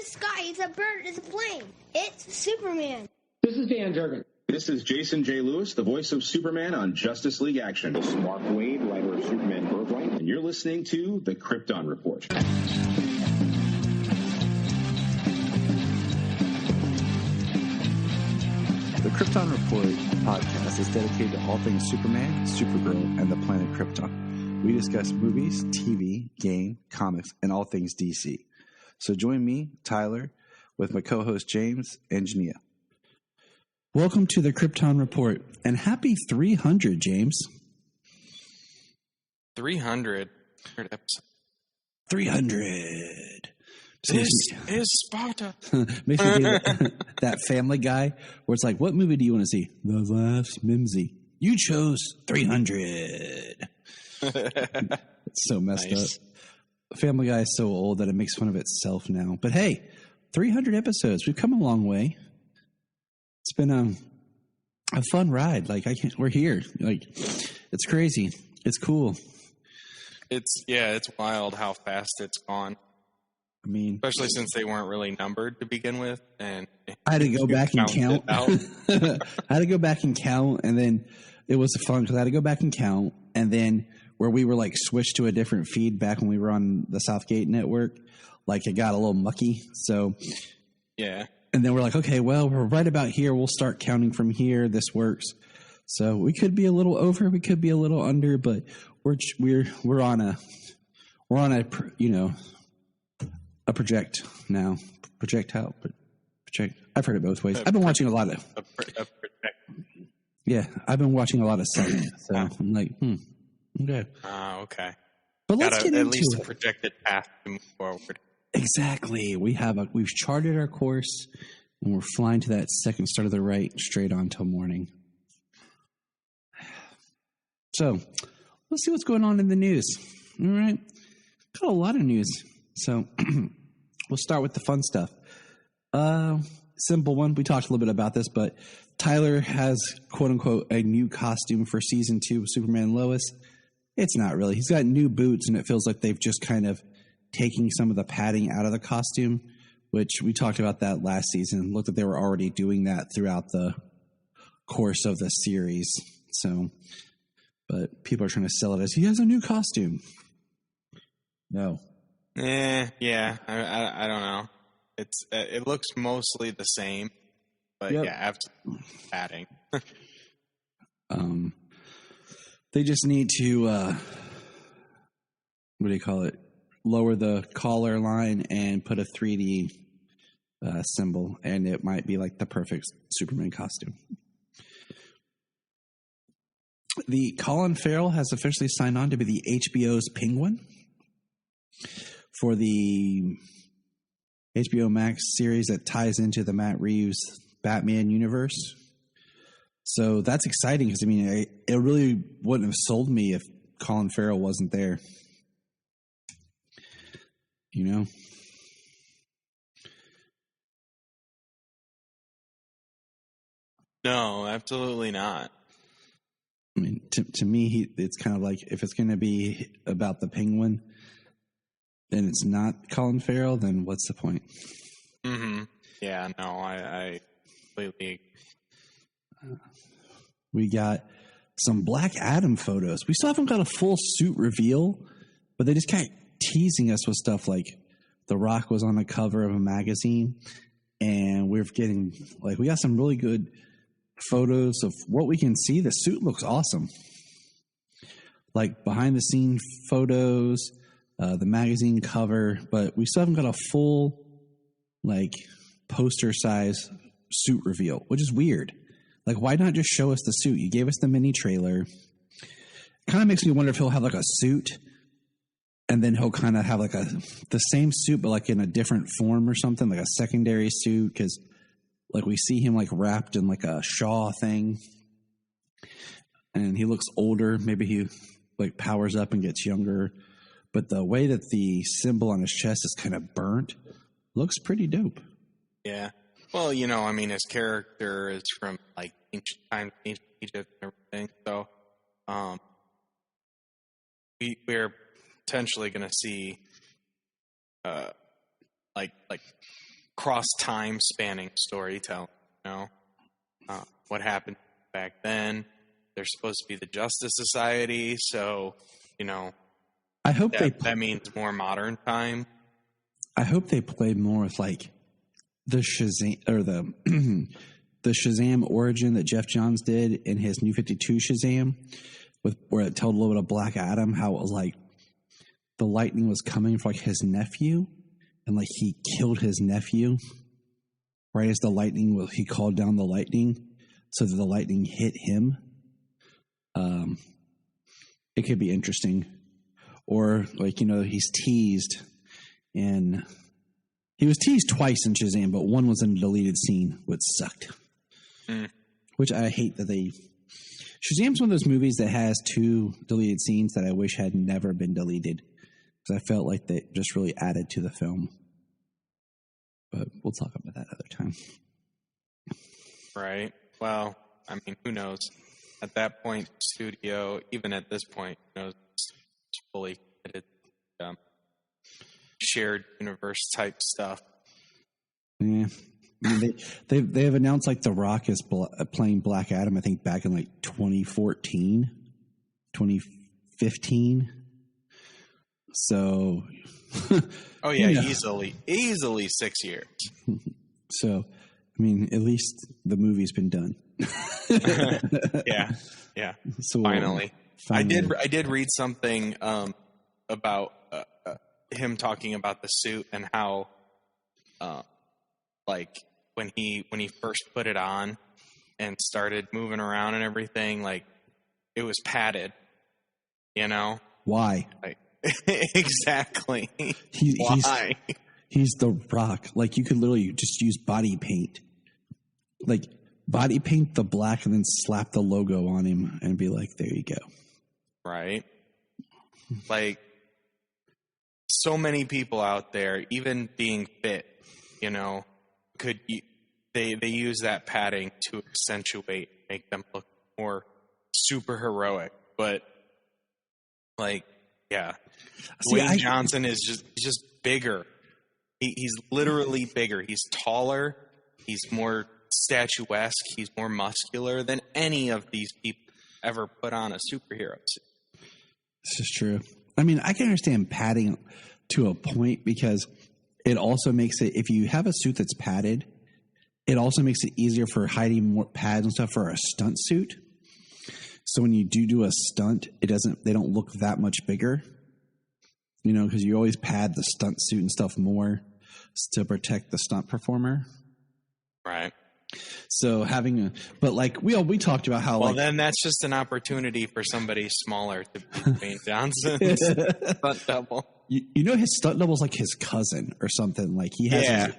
sky. It's a bird. It's a plane. It's Superman. This is Dan Jurgen. This is Jason J. Lewis, the voice of Superman on Justice League Action. This is Mark Wade, writer of Superman Birthright. And you're listening to The Krypton Report. The Krypton Report podcast is dedicated to all things Superman, Supergirl, and the planet Krypton. We discuss movies, TV, game, comics, and all things DC. So join me, Tyler, with my co-host James and Jania. Welcome to the Krypton Report, and happy 300, James. 300 episodes. 300. This is Sparta. Makes me think that Family Guy, where it's like, what movie do you want to see? The Last Mimsy. You chose 300. It's so messed up. Family Guy is so old that it makes fun of itself now. But hey, 300 episodes. We've come a long way. It's been a fun ride. Like we're here. Like it's crazy. It's cool. It's wild how fast it's gone. I mean, especially since they weren't really numbered to begin with, and I had to go back and count. I had to go back and count, and then it was fun because I had to go back and count, and then where we were like switched to a different feed back when we were on the Southgate network, like it got a little mucky. So yeah. And then we're like, okay, well, we're right about here. We'll start counting from here. This works. So we could be a little over, we could be a little under, but we're on a project now. Projectile. Project. I've heard it both ways. I've been watching a lot of. Yeah, I've been watching a lot of Senate. So I'm like, okay. Okay. But let's get into at least it. A projected path to move forward. Exactly. We've charted our course, and we're flying to that second start of the right straight on till morning. So let's see what's going on in the news. All right. Got a lot of news. So we'll start with the fun stuff. Simple one. We talked a little bit about this, but Tyler has, quote unquote, a new costume for season 2 of Superman and Lois. It's not really. He's got new boots, and it feels like they've just kind of taking some of the padding out of the costume, which we talked about that last season. Looked like they were already doing that throughout the course of the series. So, but people are trying to sell it as he has a new costume. No. Yeah. I don't know. It looks mostly the same, but yep. Yeah, after padding. They just need to, what do you call it? Lower the collar line and put a 3D symbol, and it might be like the perfect Superman costume. The Colin Farrell has officially signed on to be the HBO's Penguin for the HBO Max series that ties into the Matt Reeves Batman universe. So that's exciting because, I mean, it really wouldn't have sold me if Colin Farrell wasn't there. You know? No, absolutely not. I mean, to me, it's kind of like if it's going to be about the Penguin and it's not Colin Farrell, then what's the point? Mm-hmm. Yeah, no, I completely. We got some Black Adam photos. We still haven't got a full suit reveal, but they just kept teasing us with stuff like The Rock was on the cover of a magazine, and we're getting we got some really good photos of what we can see. The suit looks awesome. Like behind the scene photos, the magazine cover, but we still haven't got a full poster size suit reveal, which is weird. Why not just show us the suit? You gave us the mini trailer. Kind of makes me wonder if he'll have a suit, and then he'll kind of have the same suit, but in a different form or something, like a secondary suit. Because we see him wrapped in a Shaw thing, and he looks older. Maybe he powers up and gets younger. But the way that the symbol on his chest is kind of burnt looks pretty dope. Yeah. Well, his character is from ancient times, ancient Egypt and everything. So, we're potentially going to see, cross-time spanning storytelling, what happened back then. They're supposed to be the Justice Society, so, I hope that means more modern time. I hope they play more with like the Shazam or the the Shazam origin that Jeff Johns did in his New 52 Shazam, where it told a little bit of Black Adam, how it was like the lightning was coming for like his nephew, and like he killed his nephew right as the lightning was. He called down the lightning so that the lightning hit him. It could be interesting, or like he's teased, and he was teased twice in Shazam, but one was in a deleted scene, which sucked. Which I hate that they. Shazam's one of those movies that has 2 deleted scenes that I wish had never been deleted, because I felt like they just really added to the film. But we'll talk about that other time. Right. Well, I mean, who knows? At that point, studio, even at this point, it's fully committed shared universe type stuff. Yeah. I mean, they have announced like The Rock is playing Black Adam, I think back in like 2014, 2015. So. Oh yeah, easily 6 years. So, I mean, at least the movie's been done. Yeah. So, finally. I did read something about him talking about the suit and how, like when he first put it on and started moving around and everything, like it was padded. Why? Like, exactly. Why? He's The Rock. Like you could literally just use body paint. Like body paint the black and then slap the logo on him and be like, there you go. Right. Like so many people out there, even being fit, they use that padding to accentuate, make them look more super heroic. But like, yeah, Dwayne Johnson is just bigger. He's literally bigger. He's taller. He's more statuesque. He's more muscular than any of these people ever put on a superhero suit. This is true. I mean, I can understand padding to a point because it also makes it, if you have a suit that's padded, it also makes it easier for hiding more pads and stuff for a stunt suit. So when you do a stunt, they don't look that much bigger, because you always pad the stunt suit and stuff more to protect the stunt performer. Right. So but like we talked about how, well, then that's just an opportunity for somebody smaller to be Dwayne Johnson's stunt double. His stunt double's like his cousin or something. Like he has,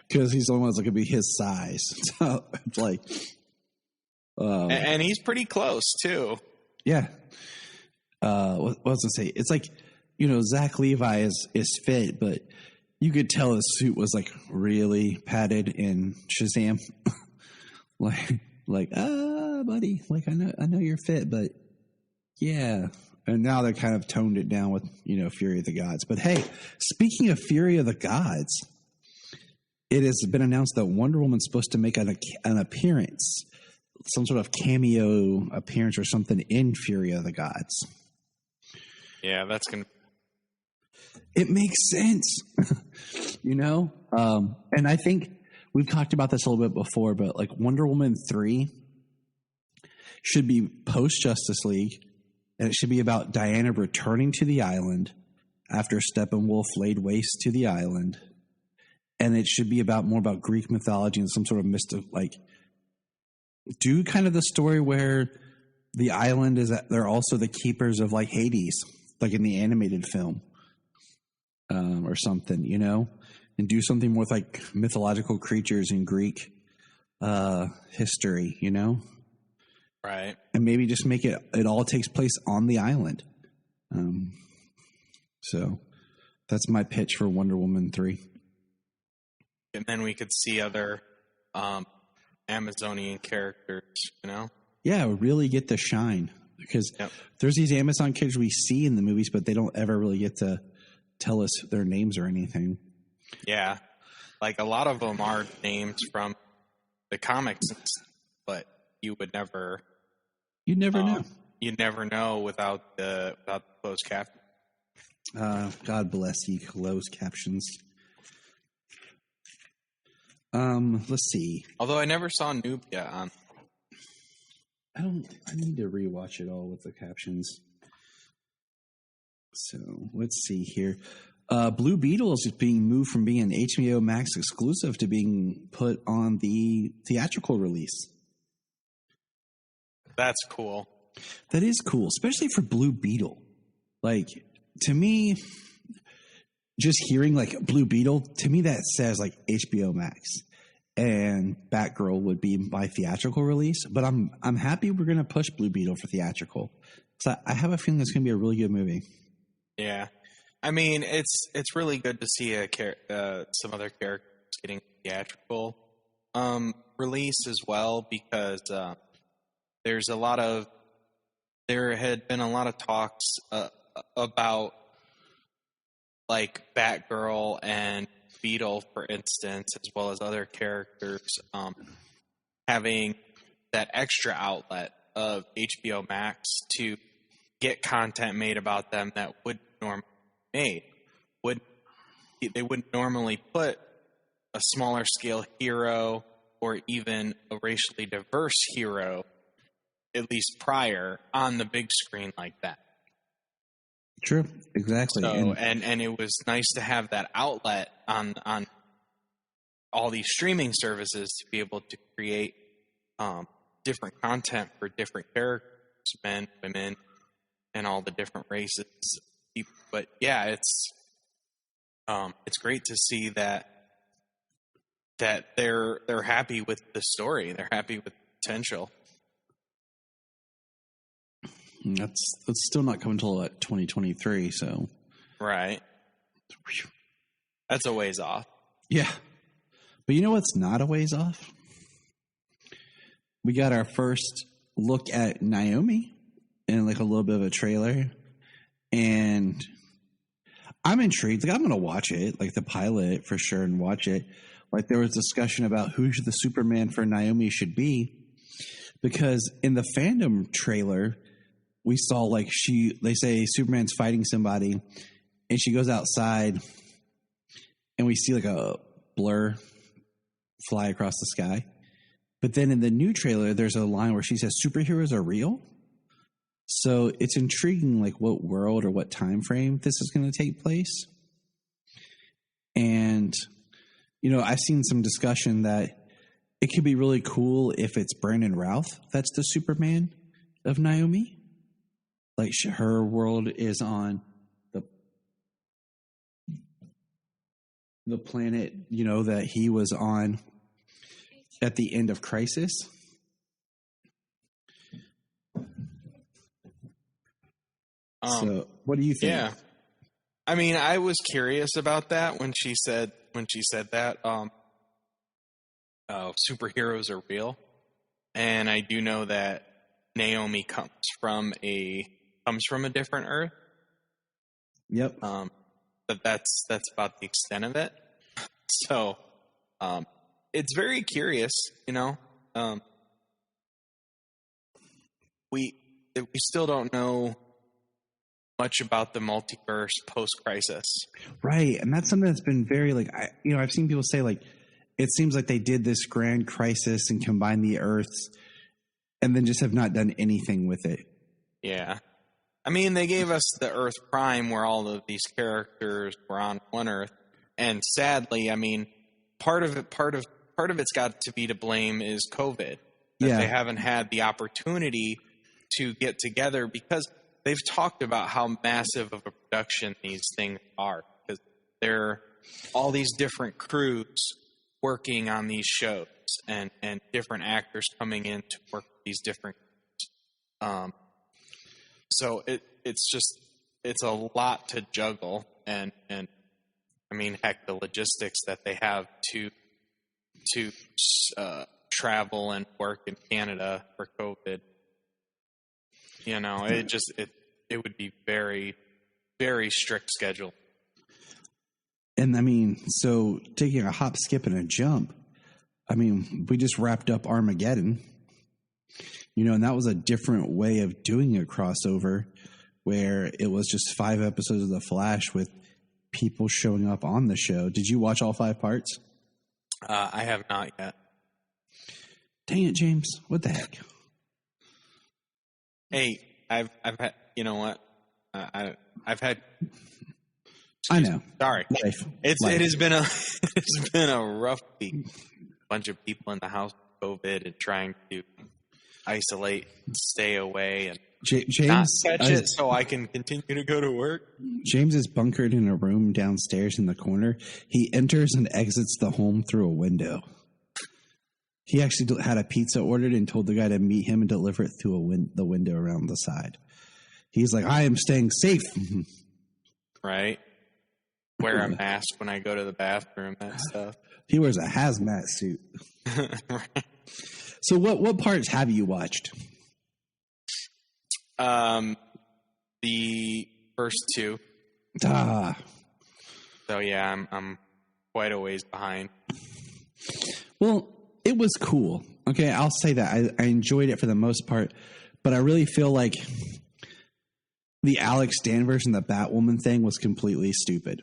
because he's the only one that could be his size. So it's like, and he's pretty close too. Yeah. What was I say? It's like, Zach Levi is fit, but you could tell his suit was like really padded in Shazam. buddy, like I know you're fit, but yeah. And now they kind of toned it down with, Fury of the Gods. But hey, speaking of Fury of the Gods, it has been announced that Wonder Woman's supposed to make an appearance, some sort of cameo appearance or something in Fury of the Gods. Yeah, that's going to... It makes sense, and I think we've talked about this a little bit before, but like Wonder Woman 3 should be post-Justice League, and it should be about Diana returning to the island after Steppenwolf laid waste to the island. And it should be more about Greek mythology and some sort of mystic, like, do kind of the story where the island is that they're also the keepers of like Hades, like in the animated film, or something, and do something more with like mythological creatures in Greek history, Right. And maybe just make it all takes place on the island. So that's my pitch for Wonder Woman 3. And then we could see other Amazonian characters, Yeah, really get the shine. Because there's these Amazon characters we see in the movies, but they don't ever really get to tell us their names or anything. Yeah. like a lot of them are names from the comics, but you would never. You never know. You never know without the closed caption. God bless you, closed captions. Let's see. Although I never saw Nubia on. I need to rewatch it all with the captions. So let's see here. Blue Beetle is being moved from being an HBO Max exclusive to being put on the theatrical release. That's cool. That is cool, especially for Blue Beetle. Like, to me, just hearing like Blue Beetle, to me that says like HBO Max, and Batgirl would be my theatrical release. But I'm happy we're going to push Blue Beetle for theatrical. So I have a feeling it's going to be a really good movie. Yeah, I mean it's really good to see some other characters getting theatrical release as well, because there had been a lot of talks about like Batgirl and Beetle, for instance, as well as other characters having that extra outlet of HBO Max to get content made about them that would normally be made. They wouldn't normally put a smaller scale hero or even a racially diverse hero, at least prior, on the big screen like that. True, exactly. So, and it was nice to have that outlet on all these streaming services to be able to create different content for different characters, men, women, and all the different races. But yeah, it's great to see that they're happy with the story. They're happy with the potential. That's still not coming until 2023. So right, that's a ways off. Yeah, but you know what's not a ways off? We got our first look at Naomi in like a little bit of a trailer, and I'm intrigued. Like, I'm gonna watch it, like the pilot for sure, and watch it. Like, there was discussion about who the Superman for Naomi should be, because in the fandom trailer, we saw like they say Superman's fighting somebody, and she goes outside, and we see like a blur fly across the sky. But then in the new trailer, there's a line where she says superheroes are real. So it's intriguing, like what world or what time frame this is going to take place. And, you know, I've seen some discussion that it could be really cool if it's Brandon Routh that's the Superman of Naomi. Like, her world is on the planet, you know, that he was on at the end of Crisis. So, what do you think? Yeah, I mean, I was curious about that when she said that superheroes are real, and I do know that Naomi comes from a different Earth. Yep. But that's about the extent of it. So, it's very curious, you know. We still don't know much about the multiverse post-Crisis. Right, and that's something that's been very, like, I've seen people say, like, it seems like they did this grand crisis and combined the Earths and then just have not done anything with it. Yeah. I mean, they gave us the Earth Prime where all of these characters were on one Earth, and sadly, I mean, part of it's got to be to blame is COVID. That they haven't had the opportunity to get together, because they've talked about how massive of a production these things are, because there are all these different crews working on these shows and different actors coming in to work with these different so it's a lot to juggle, and I mean, heck, the logistics that they have to travel and work in Canada for COVID. You know, it would be very, very strict schedule. And I mean, so taking a hop, skip, and a jump, I mean, we just wrapped up Armageddon, and that was a different way of doing a crossover where it was just 5 episodes of The Flash with people showing up on the show. Did you watch all 5 parts? I have not yet. Dang it, James. What the heck? Hey, I've had, you know what? I've had. I know. Sorry. Life. It has been it's been a rough week. Bunch of people in the house with COVID and trying to isolate, stay away, and James not catch it so I can continue to go to work. James is bunkered in a room downstairs in the corner. He enters and exits the home through a window. He actually had a pizza ordered and told the guy to meet him and deliver it through the window around the side. He's like, I am staying safe. Right. Wear a mask when I go to the bathroom, that stuff. He wears a hazmat suit. Right. So what parts have you watched? The first 2. Ah. So yeah, I'm quite a ways behind. Well, it was cool. Okay, I'll say that. I enjoyed it for the most part, but I really feel like the Alex Danvers and the Batwoman thing was completely stupid.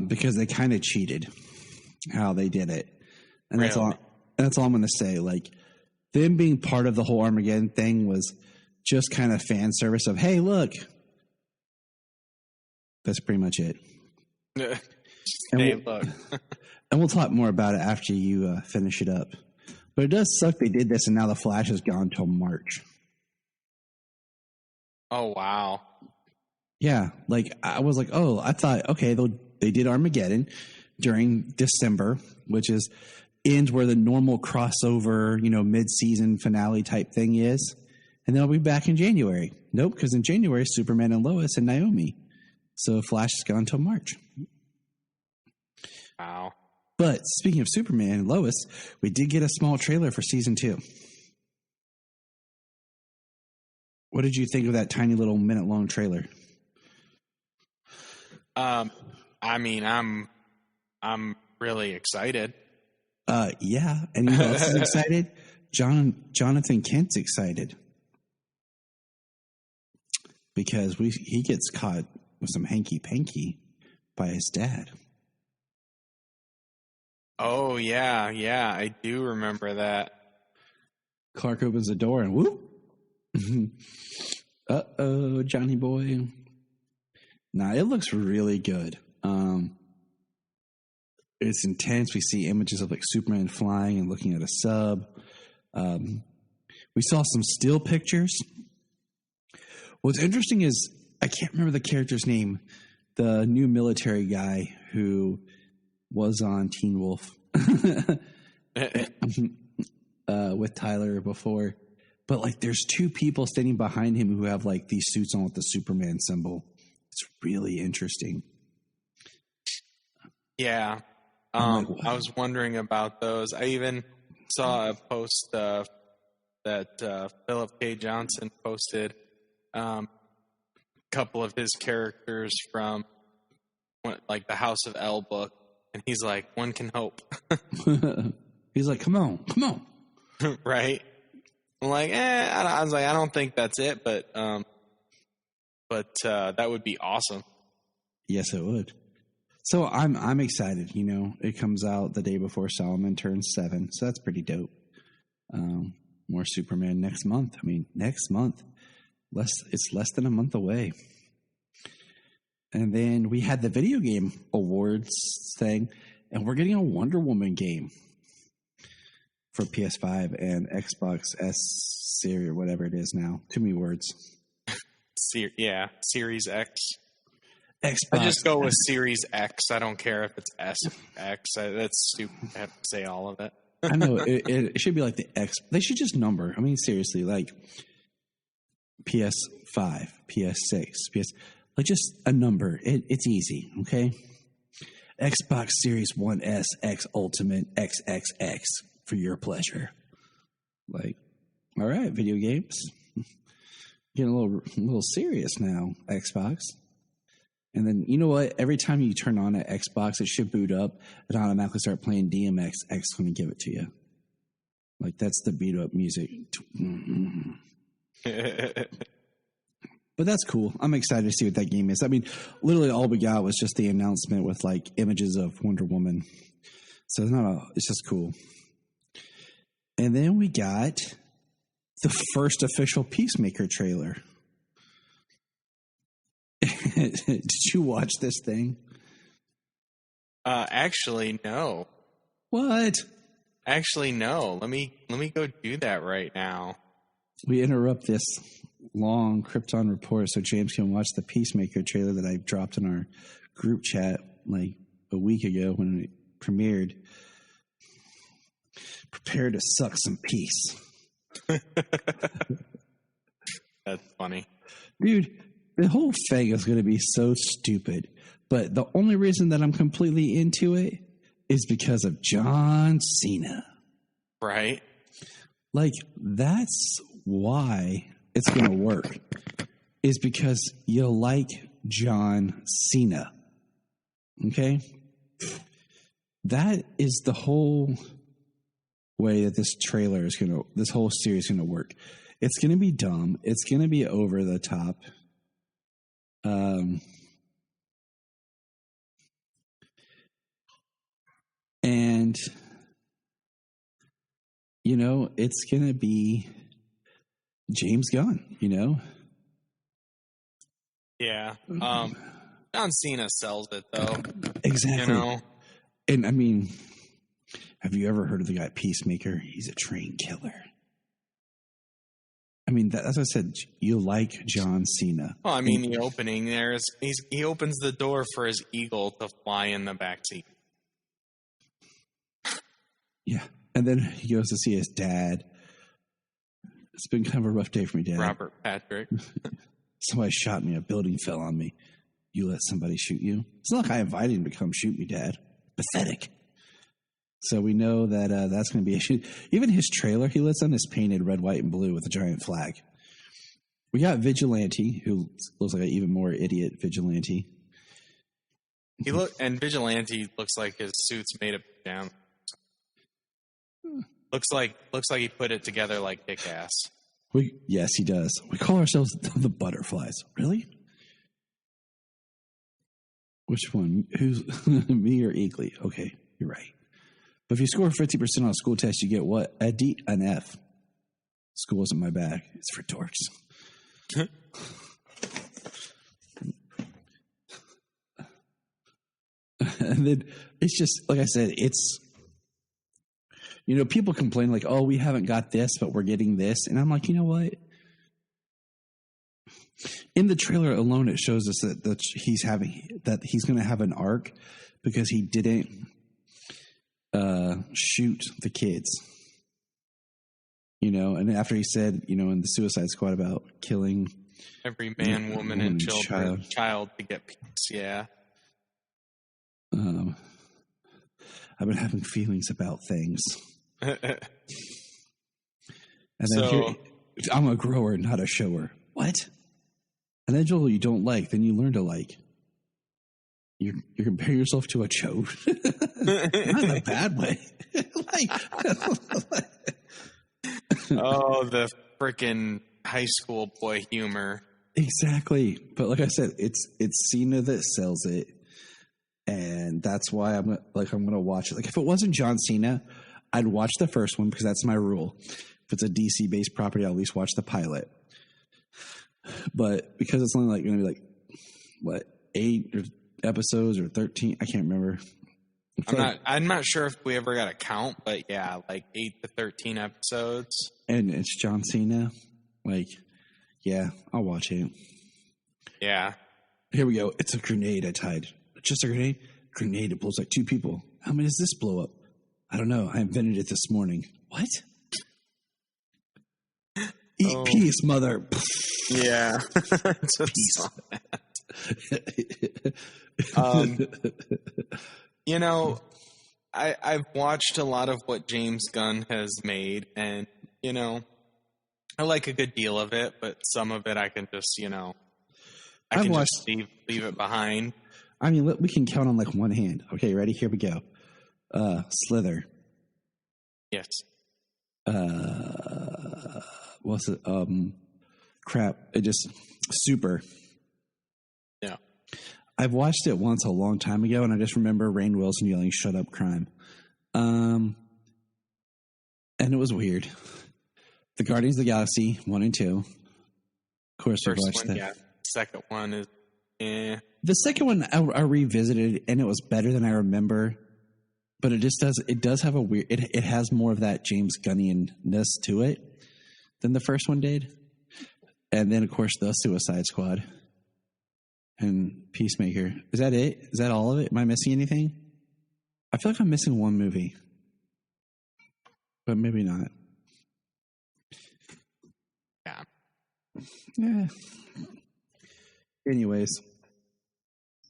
Because they kind of cheated how they did it. And that's Really? all I'm going to say. Like, them being part of the whole Armageddon thing was just kind of fan service of, hey, look. That's pretty much it. Hey, look. And we'll talk more about it after you finish it up. But it does suck they did this and now the Flash is gone until March. Oh, wow. Yeah, like I was like, oh, I thought, okay, they did Armageddon during December, which ends where the normal crossover, mid-season finale type thing is. And they'll be back in January. Nope, because in January, Superman and Lois and Naomi. So Flash is gone until March. Wow. But speaking of Superman and Lois, we did get a small trailer for season 2. What did you think of that tiny little minute-long trailer? I mean, I'm really excited. Yeah. And who else is excited? Jonathan Kent's excited. Because he gets caught with some hanky-panky by his dad. Oh, yeah, I do remember that. Clark opens the door and whoop. Uh-oh, Johnny boy. Nah, it looks really good. It's intense. We see images of like Superman flying and looking at a sub. We saw some still pictures. What's interesting is I can't remember the character's name. The new military guy who was on Teen Wolf with Tyler before. But like there's 2 people standing behind him who have like these suits on with the Superman symbol. It's really interesting. Yeah. I was wondering about those. I even saw a post that Philip K. Johnson posted a couple of his characters from like the House of L book. And he's like, one can hope. He's like, come on. Right? I'm like, I was like, I don't think that's it, but that would be awesome. Yes, it would. So I'm excited. It comes out the day before Solomon turns 7, so that's pretty dope. More Superman next month. I mean, next month. It's less than a month away. And then we had the video game awards thing, and we're getting a Wonder Woman game for PS5 and Xbox S Series or whatever it is now. Too many words. Series X. Xbox. I just go with Series X. I don't care if it's S X. That's stupid. I have to say all of it. I know it should be like the X. They should just number. I mean, seriously, like PS5, PS6, like just a number. It's easy, okay? Xbox Series 1S, X Ultimate, XXX for your pleasure. Like, all right, video games. Getting a little serious now, Xbox. And then, you know what? Every time you turn on an Xbox, it should boot up and automatically start playing DMX. X going to give it to you. Like, that's the beat up music. But that's cool. I'm excited to see what that game is. I mean, literally all we got was just the announcement with like images of Wonder Woman. So it's just cool. And then we got the first official Peacemaker trailer. Did you watch this thing? Actually, no. What? Actually, no. Let me go do that right now. We interrupt this long Krypton report so James can watch the Peacemaker trailer that I dropped in our group chat like a week ago when it premiered. Prepare to suck some peace. That's funny. Dude, the whole thing is going to be so stupid. But the only reason that I'm completely into it is because of John Cena. Right? Like, that's why it's going to work. Is because you like John Cena. Okay? That is the whole way that this whole series is going to work. It's going to be dumb. It's going to be over the top. And, you know, it's going to be James Gunn, you know? Yeah. John Cena sells it, though. Exactly. You know? And, I mean, have you ever heard of the guy Peacemaker? He's a trained killer. I mean, that's what I said. You like John Cena. Well, I mean, the opening there is he opens the door for his eagle to fly in the backseat. Yeah. And then he goes to see his dad. It's been kind of a rough day for me, Dad. Robert Patrick. Somebody shot me. A building fell on me. You let somebody shoot you? It's not like I invited him to come shoot me, Dad. Pathetic. So we know that that's going to be a shoot. Even his trailer, he lets on is painted red, white, and blue with a giant flag. We got Vigilante, who looks like an even more idiot Vigilante. Vigilante looks like his suit's made of down. Looks like he put it together like Kick-Ass. Yes, he does. We call ourselves the Butterflies. Really? Which one? Who's me or Eagly? Okay, you're right. But if you score 50% on a school test, you get what? A D, an F. School isn't my bag. It's for dorks. And then it's just, like I said, it's, you know, people complain like, oh, we haven't got this, but we're getting this. And I'm like, you know what? In the trailer alone, it shows us that he's going to have an arc because he didn't shoot the kids. You know, and after he said, you know, in the Suicide Squad about killing every man, woman, and child to get peace, yeah. I've been having feelings about things. And then So- I'm a grower, not a shower. What? And then Joel, you don't like, then you learn to like. You compare yourself to a chode. Not in a bad way. Oh, the freaking high school boy humor. Exactly. But like I said, it's Cena that sells it. And that's why I'm going to watch it. Like if it wasn't John Cena, I'd watch the first one because that's my rule. If it's a DC based property, I'll at least watch the pilot. But because it's only like going to be like what, 8 or episodes or 13, I can't remember. I'm not sure if we ever got a count, but yeah, like 8 to 13 episodes. And it's John Cena. Like, yeah, I'll watch it. Yeah. Here we go. It's a grenade I tied. Just a grenade? Grenade. It blows like 2 people. How many does this blow up? I don't know. I invented it this morning. What? Eat peace, mother. Yeah. You know, I've watched a lot of what James Gunn has made, and, you know, I like a good deal of it, but some of it I can just, you know. I can just leave it behind. I mean, we can count on like one hand. Okay, ready? Here we go. Slither. Yes. What's it? Crap. It just Super. Yeah. I've watched it once a long time ago, and I just remember Rainn Wilson yelling, "Shut up, crime." And it was weird. The Guardians of the Galaxy 1 and 2. Of course, I've watched that. Yeah. Second one is, eh. The second one I revisited, and it was better than I remember. But it just does. It does have a weird. It has more of that James Gunnian-ness to it than the first one did. And then, of course, the Suicide Squad and Peacemaker. Is that it? Is that all of it? Am I missing anything? I feel like I'm missing one movie, but maybe not. Yeah. Anyways,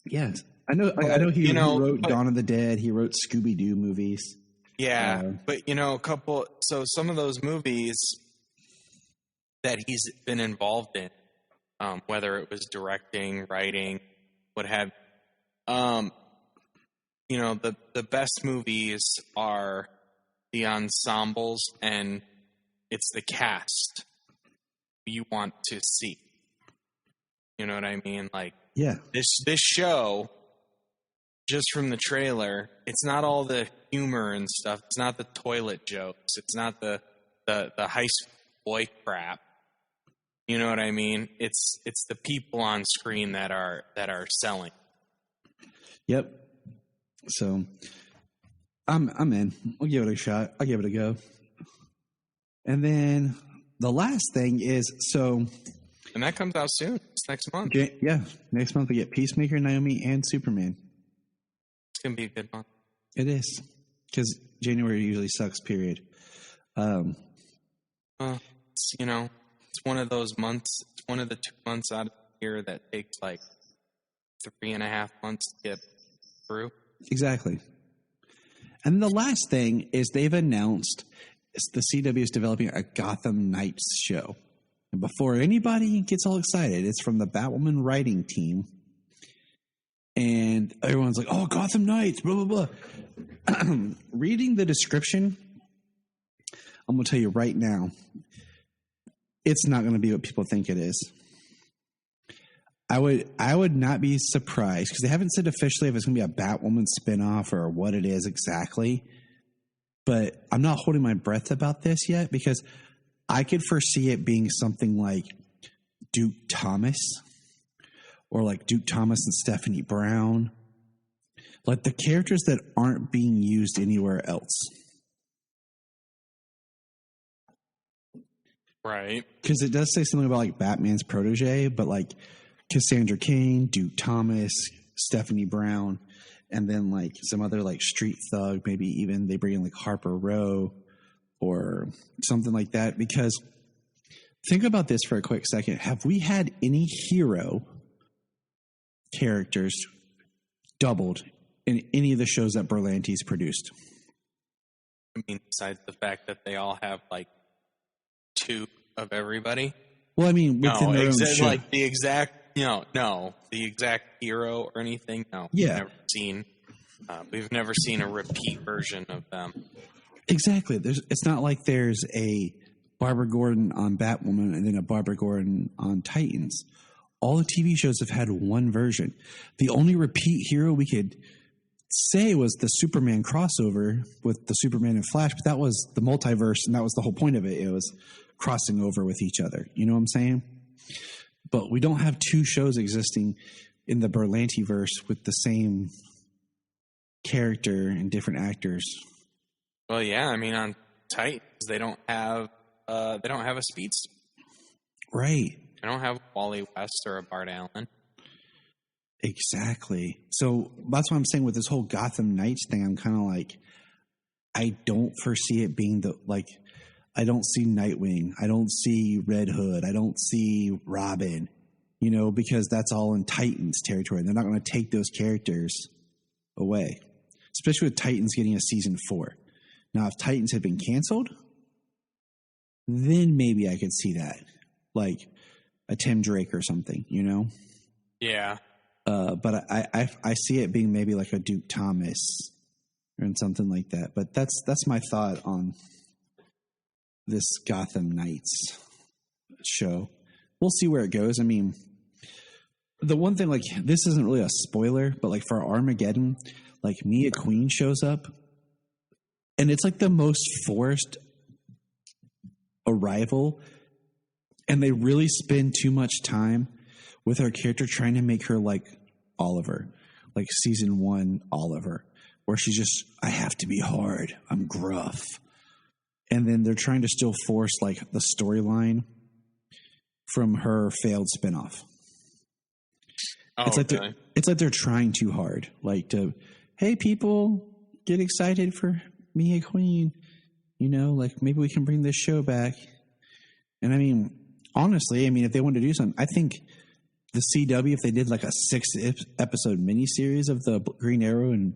yes, I know he wrote Dawn of the Dead. He wrote Scooby-Doo movies. Yeah, but some of those movies that he's been involved in, whether it was directing, writing, what have, the best movies are the ensembles, and it's the cast you want to see. You know what I mean? Like, yeah, this show, just from the trailer, it's not all the humor and stuff. It's not the toilet jokes. It's not the high school boy crap. You know what I mean? It's the people on screen that are selling. Yep. So I'm in. We'll give it a shot. I'll give it a go. And then the last thing is and that comes out soon. It's next month. Yeah, next month we get Peacemaker, Naomi, and Superman. It's gonna be a good month. It is, because January usually sucks. Period. It's one of those months. It's one of the 2 months out of the year that takes like 3.5 months to get through. Exactly. And the last thing is they've announced the CW is developing a Gotham Knights show. And before anybody gets all excited, it's from the Batwoman writing team. And everyone's like, oh, Gotham Knights, blah, blah, blah. Reading the description, I'm going to tell you right now, it's not going to be what people think it is. I would not be surprised, because they haven't said officially if it's going to be a Batwoman spinoff or what it is exactly. But I'm not holding my breath about this yet, because I could foresee it being something like Duke Thomas, or like Duke Thomas and Stephanie Brown, like the characters that aren't being used anywhere else. Right. Because it does say something about like Batman's protege, but like Cassandra Cain, Duke Thomas, Stephanie Brown, and then like some other like street thug, maybe even they bring in like Harper Row or something like that. Because think about this for a quick second. Have we had any hero characters doubled in any of the shows that Berlanti's produced? I mean, besides the fact that they all have like 2 of everybody. Well, I mean, within their own show. Like the exact, the exact hero or anything. No, yeah, we've never seen a repeat version of them. Exactly. It's not like there's a Barbara Gordon on Batwoman and then a Barbara Gordon on Titans. All the TV shows have had one version. The only repeat hero we could say was the Superman crossover with the Superman and Flash, but that was the multiverse, and that was the whole point of it. It was crossing over with each other. You know what I'm saying? But we don't have 2 shows existing in the Berlanti-verse with the same character and different actors. Well, yeah, I mean, on Titans, they don't have a speedster. Right. They don't have Wally West or a Bart Allen. Exactly. So that's what I'm saying with this whole Gotham Knights thing. I'm kind of like, I don't foresee it being I don't see Nightwing. I don't see Red Hood. I don't see Robin, because that's all in Titans territory. They're not going to take those characters away, especially with Titans getting a season 4. Now, if Titans had been canceled, then maybe I could see that, like a Tim Drake or something, Yeah. But I see it being maybe like a Duke Thomas or something like that. But that's my thought on this Gotham Knights show. We'll see where it goes. I mean, the one thing, like, this isn't really a spoiler, but like for Armageddon, like Mia Queen shows up, and it's like the most forced arrival, and they really spend too much time with her character trying to make her like Oliver, like season 1 Oliver, where she's just, I have to be hard, I'm gruff. And then they're trying to still force like the storyline from her failed spinoff. Oh, it's like they're trying too hard. Like, to, hey, people, get excited for Mia Queen. You know, like, maybe we can bring this show back. And I mean, honestly, I mean, if they wanted to do something, I think the CW, if they did like a 6-episode miniseries of the Green Arrow and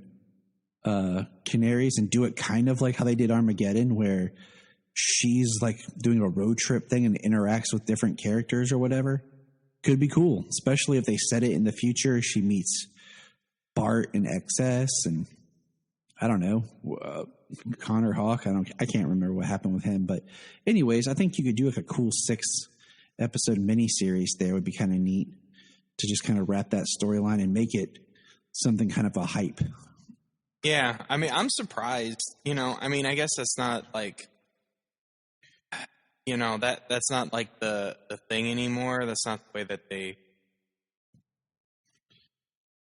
Canaries, and do it kind of like how they did Armageddon, where she's like doing a road trip thing and interacts with different characters or whatever, could be cool. Especially if they set it in the future. She meets Bart in Excess, and I don't know, Connor Hawk. I can't remember what happened with him, but anyways, I think you could do like a cool 6-episode miniseries there. Would be kind of neat to just kind of wrap that storyline and make it something kind of a hype. Yeah, I mean, I'm surprised. You know, I mean, I guess that's not like, you know, that's not like the thing anymore. That's not the way that they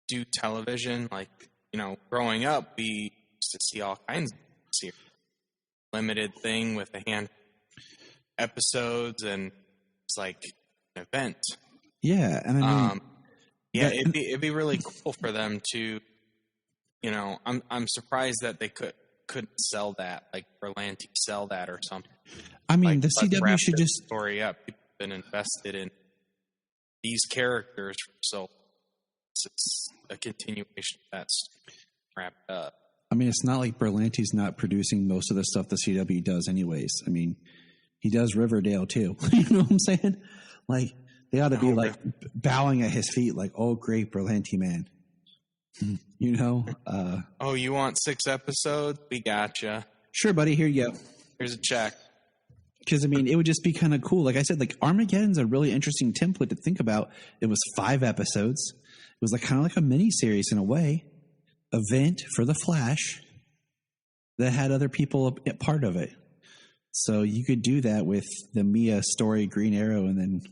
do television. Like, you know, growing up, we used to see all kinds of series. Limited thing with a hand episodes, and it's like an event. Yeah, and I mean, it'd be really cool for them to. You know, I'm surprised that they couldn't sell that, like Berlanti sell that or something. I mean, like, the CW should just story up. People have been invested in these characters, so it's a continuation of that story wrapped up. I mean, it's not like Berlanti's not producing most of the stuff the CW does, anyways. I mean, he does Riverdale too. You know what I'm saying? Like, they ought to be like bowing at his feet, like, "Oh, great Berlanti man." You know, oh, you want 6 episodes? We gotcha. Sure, buddy. Here you go. Here's a check. Because I mean, it would just be kind of cool. Like I said, like Armageddon's a really interesting template to think about. It was 5 episodes. It was like kind of like a mini series in a way, event for the Flash that had other people a part of it. So you could do that with the Mia story, Green Arrow, and then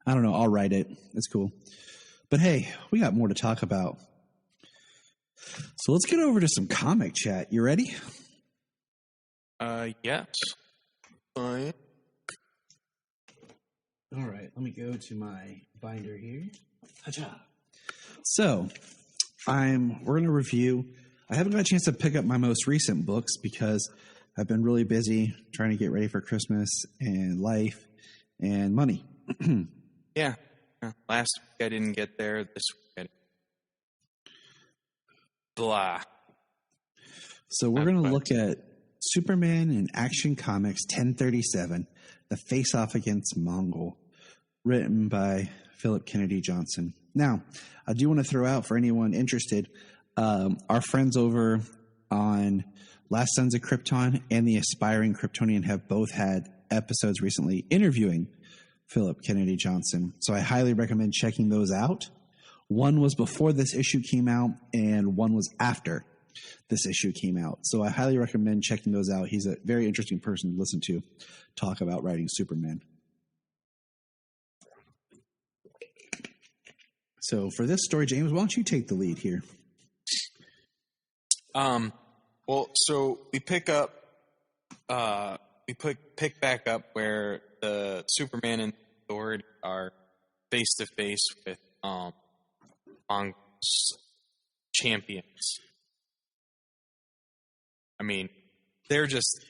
I don't know. I'll write it. It's cool. But hey, we got more to talk about. So let's get over to some comic chat. You ready? Yes. Fine. All right, let me go to my binder here. So, we're going to review. I haven't got a chance to pick up my most recent books because I've been really busy trying to get ready for Christmas and life and money. Yeah. Last week I didn't get there. This week I didn't. Blah. So we're going to look at Superman in Action Comics 1037, The Face-Off Against Mongul, written by Philip Kennedy Johnson. Now, I do want to throw out for anyone interested, our friends over on Last Sons of Krypton and The Aspiring Kryptonian have both had episodes recently interviewing Philip Kennedy Johnson. So I highly recommend checking those out. One was before this issue came out, and one was after this issue came out. So I highly recommend checking those out. He's a very interesting person to listen to talk about writing Superman. So for this story, James, why don't you take the lead here? Well, so we pick up, pick back up where the Superman and Thor are face to face with Mongul's champions. I mean, they're just.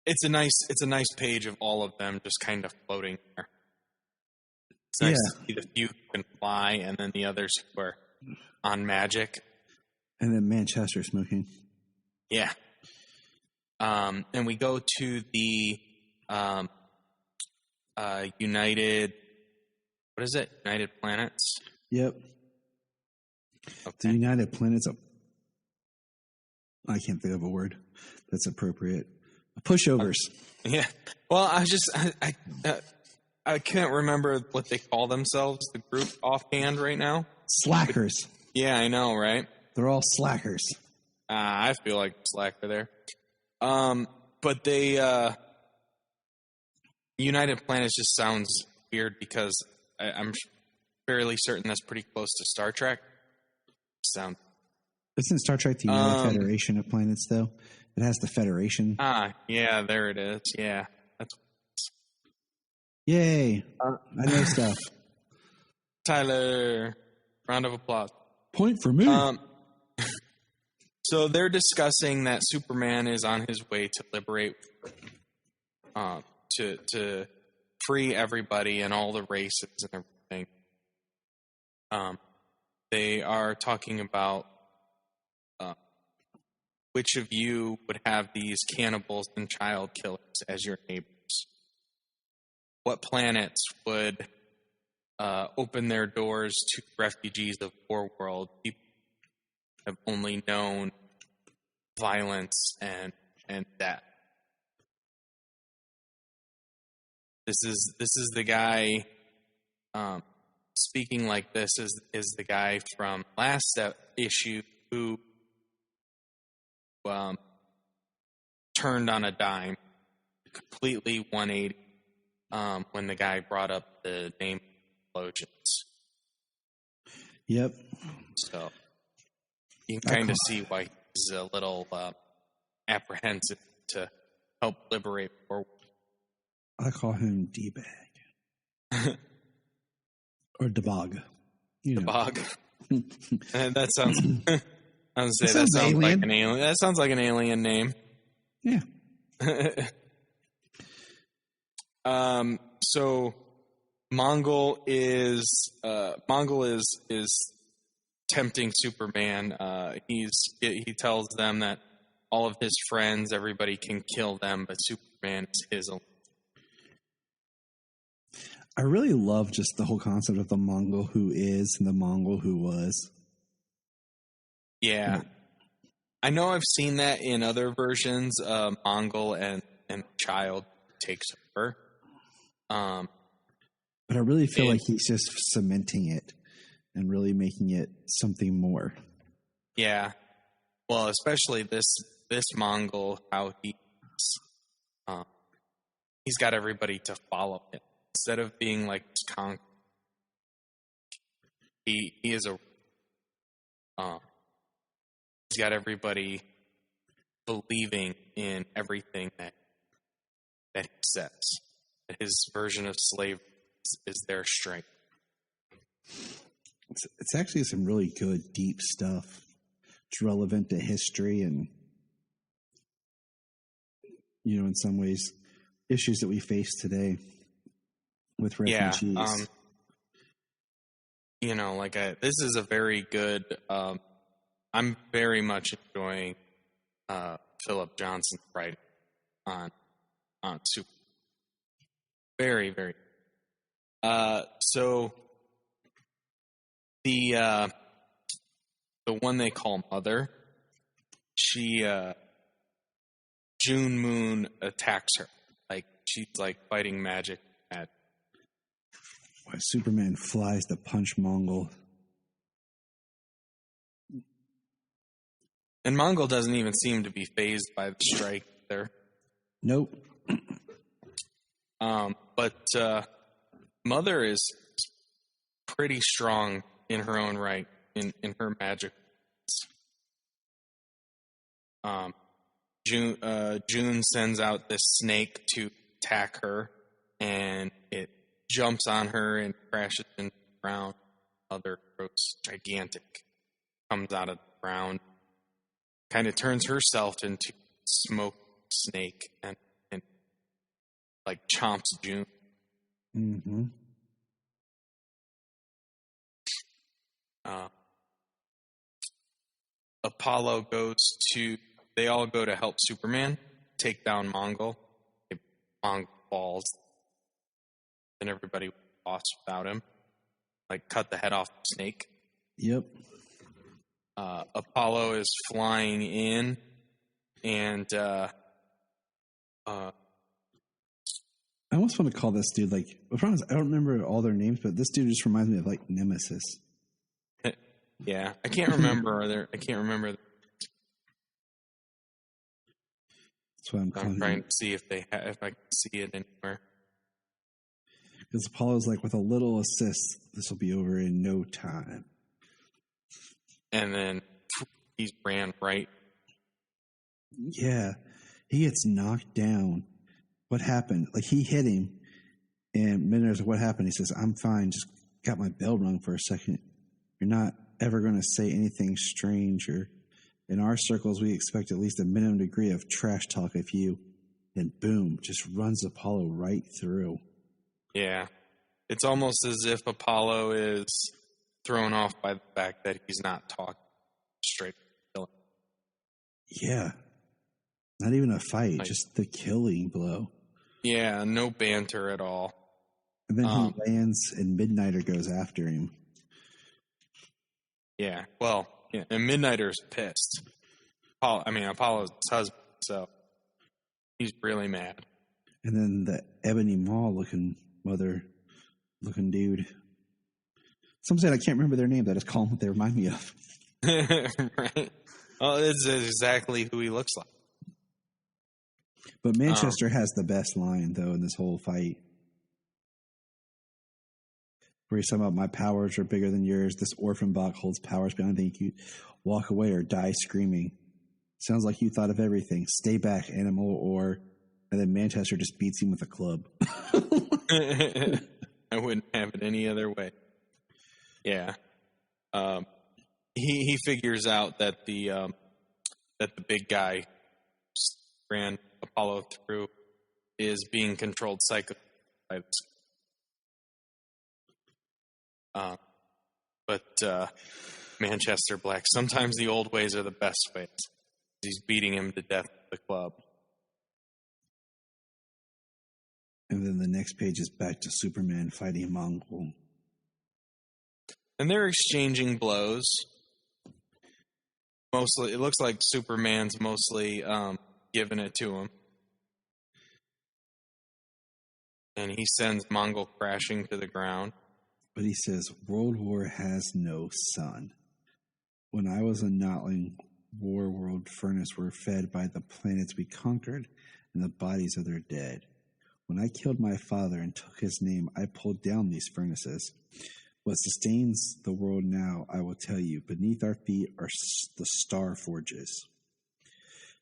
It's a nice page of all of them just kind of floating there. It's nice to see the few who can fly, and then the others who are on magic. And then Manchester smoking. Yeah. And we go to the United what is it? United Planets? Yep. Okay. The United Planets. I can't think of a word that's appropriate. Pushovers. Yeah. Well, I can't remember what they call themselves, the group offhand right now. Slackers. Yeah, I know, right? They're all slackers. I feel like slacker there. But they, United Planets just sounds weird because I'm fairly certain that's pretty close to Star Trek. Isn't Star Trek the United Federation of Planets, though? It has the Federation. Yeah, there it is. Yeah. Yay. I know stuff. Tyler, round of applause. Point for me. So they're discussing that Superman is on his way to liberate, to free everybody and all the races and everything. They are talking about which of you would have these cannibals and child killers as your neighbors. What planets would open their doors to refugees of war world? People have only known violence and death. This is the guy speaking like this is the guy from last issue who turned on a dime, completely 180 when the guy brought up the name explosions. Yep. So you can kind of see why he's a little apprehensive to help liberate war. I call him D-Bag. Or Debog. Debog. That sounds... I was gonna say, that sounds like an alien. That sounds like an alien name. Yeah. So Mongol is tempting Superman. He tells them that all of his friends, everybody can kill them, but Superman is his own. I really love just the whole concept of the Mongol who is and the Mongol who was. Yeah. I know I've seen that in other versions. Mongol and child takes over. But I really feel like he's just cementing it and really making it something more. Yeah. Well, especially this Mongol, how he's got everybody to follow him. Instead of being like this conqueror, he is a he's got everybody believing in everything that he says. His version of slavery is their strength. It's actually some really good, deep stuff. It's relevant to history and, in some ways, issues that we face today with refugees. This is a very good... I'm very much enjoying Philip Johnson's writing on Super. Very, very. So the one they call Mother, she June Moon attacks her. Like she's like fighting magic at. Why Superman flies to punch Mongol. And Mongol doesn't even seem to be fazed by the strike there. Nope. But Mother is pretty strong in her own right, in her magic. June sends out this snake to attack her, and it jumps on her and crashes into the ground. Mother grows gigantic, comes out of the ground, kind of turns herself into smoke snake and like chomps June. Mm-hmm. Apollo they all go to help Superman take down Mongol. Mongol falls, and everybody was lost without him. like cut the head off the snake. Yep. Apollo is flying in, and I almost want to call this dude like. The problem is I don't remember all their names, but this dude just reminds me of like Nemesis. Yeah, I can't remember. I can't remember. That's what I'm calling. I'm trying to see if if I can see it anywhere. Because Apollo's like, with a little assist, this will be over in no time. And then he's ran right. Yeah, he gets knocked down. What happened? Like, he hit him, and Midnight's like, what happened? He says, I'm fine, just got my bell rung for a second. You're not ever going to say anything strange, or in our circles, we expect at least a minimum degree of trash talk of you. And boom, just runs Apollo right through. Yeah. It's almost as if Apollo is thrown off by the fact that he's not talking straight. Yeah. Not even a fight, just the killing blow. Yeah, no banter at all. And then he lands, and Midnighter goes after him. Yeah, well, yeah, and Midnighter's pissed. Apollo's his husband, so he's really mad. And then the Ebony Maw looking dude. Some said I can't remember their name. That is call them what they remind me of. Right? Well, it's exactly who he looks like. But Manchester has the best line, though, in this whole fight. Where he's talking about, my powers are bigger than yours. This orphan block holds powers beyond anything you walk away or die screaming. Sounds like you thought of everything. Stay back, animal, or... And then Manchester just beats him with a club. I wouldn't have it any other way. Yeah. He figures out that the big guy ran Apollo through is being controlled psychically by this. But Manchester Black, sometimes the old ways are the best ways. He's beating him to death with the club. And then the next page is back to Superman fighting Mongul. And they're exchanging blows. Mostly, it looks like Superman's mostly giving it to him. And he sends Mongul crashing to the ground. But he says, World War has no sun. When I was a Notling, War World furnace were fed by the planets we conquered and the bodies of their dead. When I killed my father and took his name, I pulled down these furnaces. What sustains the world now, I will tell you. Beneath our feet are the star forges,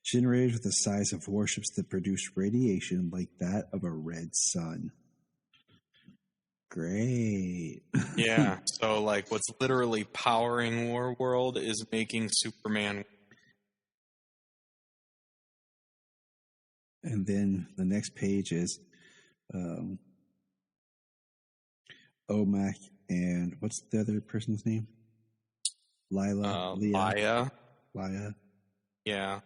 generators with the size of warships that produce radiation like that of a red sun. Great. Yeah, so like what's literally powering War World is making Superman. And then the next page is Omak and what's the other person's name? Leah. Yeah.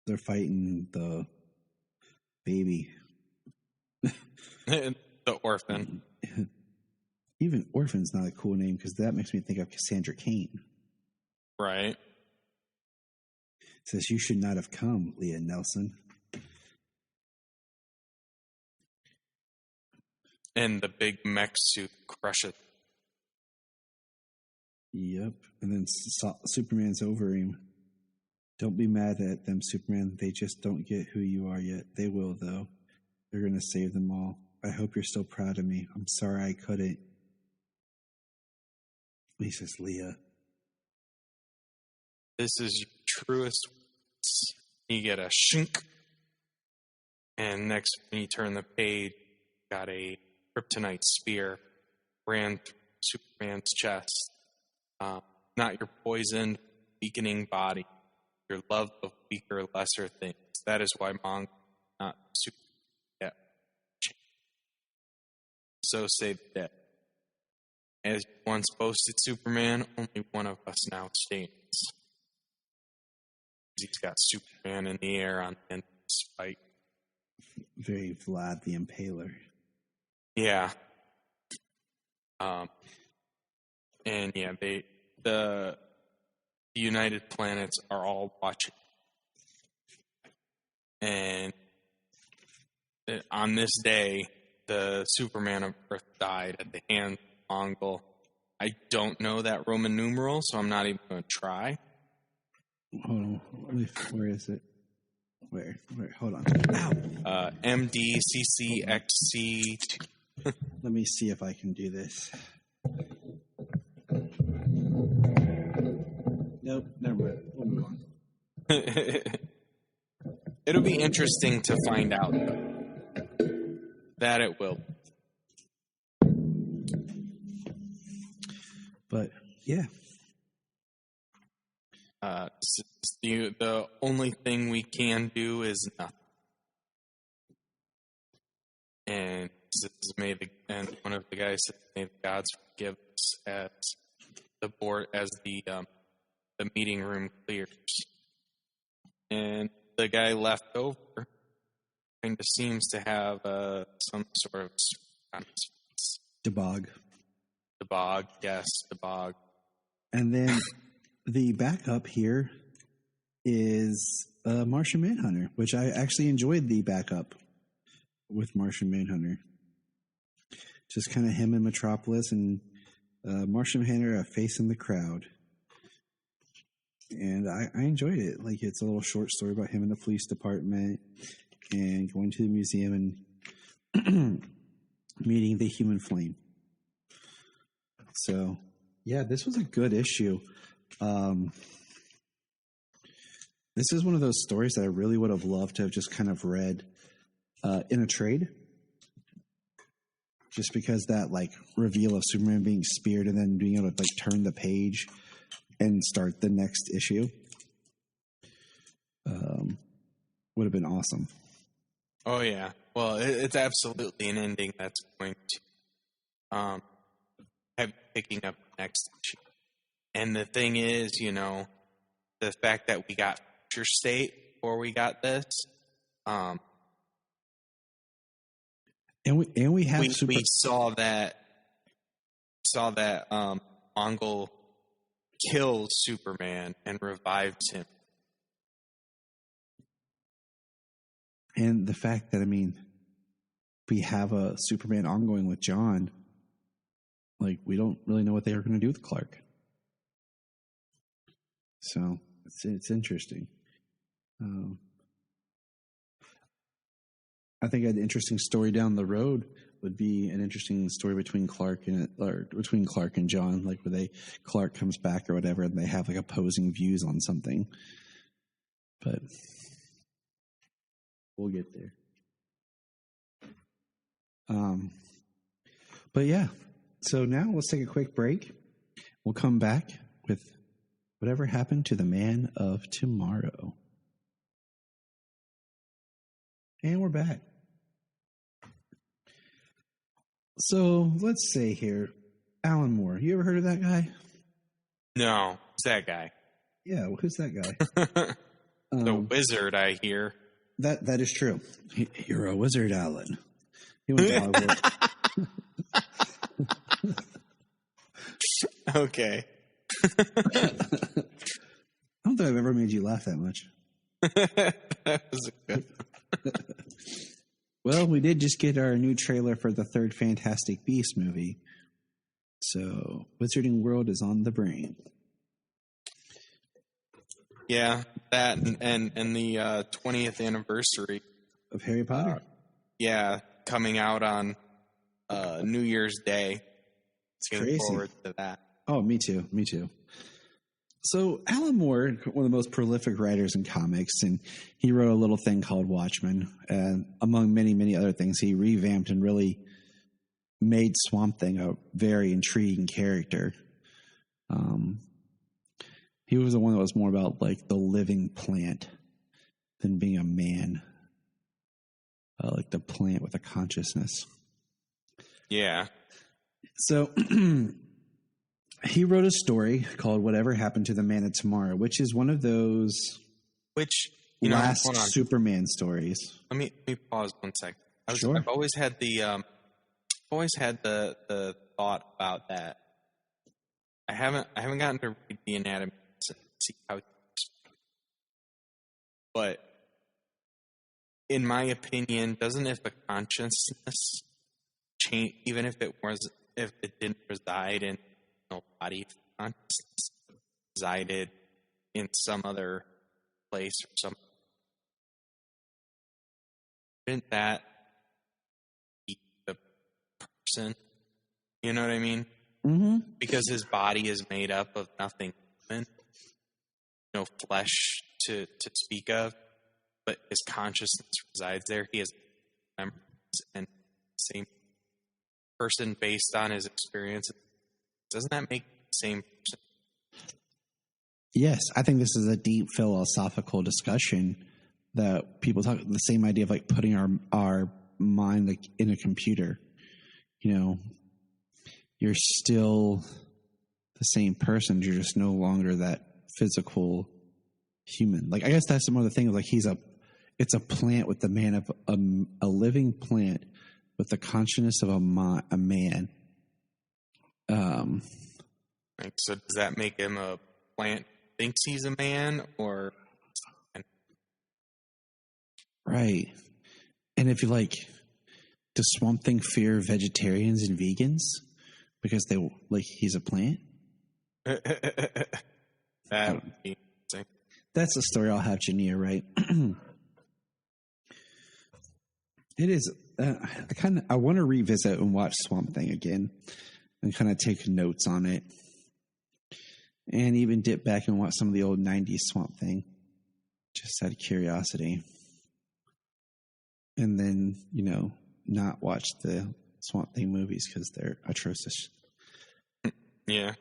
They're fighting the baby. The orphan. Even orphan's not a cool name because that makes me think of Cassandra Cain. Right. Says, you should not have come, Leah Nelson. And the big mech suit crushes. Yep. And then Superman's over him. Don't be mad at them, Superman. They just don't get who you are yet. They will, though. They're going to save them all. I hope you're still proud of me. I'm sorry I couldn't. He says, Leah. This is your truest words. You get a shink. And next, when you turn the page, got a kryptonite spear ran through Superman's chest. Not your poisoned, weakening body. Your love of weaker, lesser things. That is why Mongul not Superman. So say the dead. As you once boasted, Superman, only one of us now stands. He's got Superman in the air on the end of this fight. Very Vlad the Impaler. Yeah. And yeah, the United Planets are all watching. And on this day, the Superman of Earth died at the hands of Mongol. I don't know that Roman numeral, so I'm not even going to try. Hold on. Where is it? Where? Hold on. Ow! MDCCXC2. Let me see if I can do this. Nope, never mind. We'll move on. It'll be interesting to find out. That it will. But, yeah. The only thing we can do is nothing. And one of the guys said, "May the gods forgive us," as the board, as the meeting room clears. And the guy left over kind of seems to have some sort of Debog. Yes, Debog. And then the backup here is Martian Manhunter, which I actually enjoyed the backup with Martian Manhunter. Just kind of him in Metropolis and Martian Manhunter a face in the crowd. And I enjoyed it. Like, it's a little short story about him in the police department and going to the museum and meeting the Human Flame. So, yeah, this was a good issue. This is one of those stories that I really would have loved to have just kind of read in a trade. Just because that, like, reveal of Superman being speared and then being able to, like, turn the page and start the next issue would have been awesome. Oh, yeah. Well, it's absolutely an ending that's going to have you picking up the next issue. And the thing is, you know, the fact that we got Future State before we got this, and we have we saw that Mongol killed Superman and revived him. And the fact that, I mean, we have a Superman ongoing with John, like, we don't really know what they are going to do with Clark. So it's interesting. I think an interesting story down the road would be an interesting story between Clark and John, like where Clark comes back or whatever, and they have like opposing views on something. But we'll get there. But yeah, so now let's take a quick break. We'll come back with whatever happened to the Man of Tomorrow. And we're back. So let's say here, Alan Moore. You ever heard of that guy? No, it's that guy. Yeah, well, who's that guy? The wizard, I hear. That is true. You're a wizard, Alan. He went to Hollywood. Okay. I don't think I've ever made you laugh that much. That was good. Well, we did just get our new trailer for the third Fantastic Beasts movie. So, Wizarding World is on the brain. Yeah, that and the 20th anniversary of Harry Potter. Yeah, coming out on New Year's Day. It's Looking crazy. forward to that. Oh, me too. So Alan Moore, one of the most prolific writers in comics, and he wrote a little thing called Watchmen. And among many, many other things, he revamped and really made Swamp Thing a very intriguing character. He was the one that was more about like the living plant than being a man, like the plant with a consciousness. Yeah. So he wrote a story called Whatever Happened to the Man of Tomorrow, which is one of those last hold on. Superman stories. Let me pause 1 second. Sure. I've always had the always had the thought about that. I haven't gotten to read the anatomy to see how, but in my opinion, doesn't if a consciousness change, even if it didn't reside in the body, if consciousness resided in some other place or some, wouldn't that be the person? You know what I mean? Mm-hmm. Because his body is made up of nothing human, no flesh to speak of, but his consciousness resides there. He has memories and same person based on his experiences. Doesn't that make the same person? Yes, I think this is a deep philosophical discussion that people talk. The same idea of like putting our mind like in a computer. You know, you're still the same person. You're just no longer that physical human. Like I guess that's some other thing. Like it's a plant with the man of a living plant with the consciousness of a man. So does that make him a plant? Thinks he's a man, or right? And if you like, does Swamp Thing fear vegetarians and vegans because they like he's a plant? That would be interesting. That's the story I'll have Jania write. It is. I want to revisit and watch Swamp Thing again, and kind of take notes on it, and even dip back and watch some of the old '90s Swamp Thing, just out of curiosity. And then not watch the Swamp Thing movies because they're atrocious. Yeah.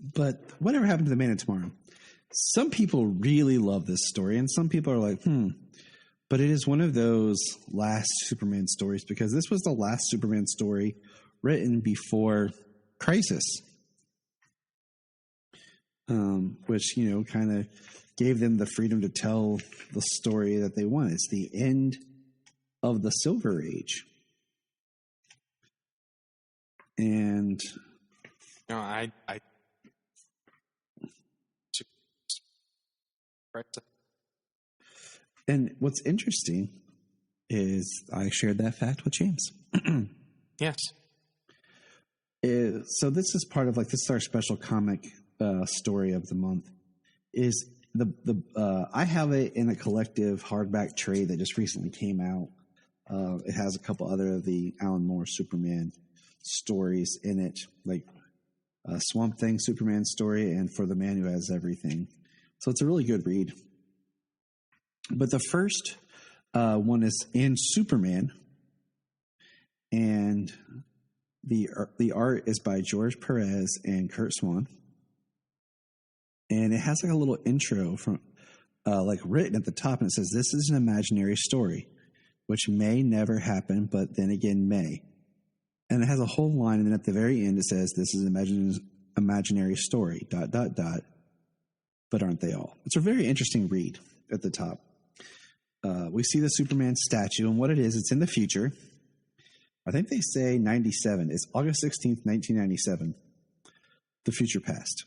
But whatever happened to the Man of Tomorrow? Some people really love this story, and some people are like, But it is one of those last Superman stories because this was the last Superman story written before Crisis, which, kind of gave them the freedom to tell the story that they want. It's the end of the Silver Age. And I and what's interesting is I shared that fact with James. Yes. So this is part of this is our special comic story of the month. Is I have it in a collective hardback trade that just recently came out. It has a couple other of the Alan Moore Superman stories in it, like Swamp Thing Superman story and For the Man Who Has Everything. So it's a really good read. But the first one is in Superman, and the art is by George Perez and Kurt Swan, and it has a little intro from written at the top, and it says, "This is an imaginary story, which may never happen, but then again may." And it has a whole line, and then at the very end it says, "This is an imaginary story, ... but aren't they all?" It's a very interesting read at the top. We see the Superman statue, and what it is, it's in the future. I think they say 97. It's August 16th, 1997. The future past.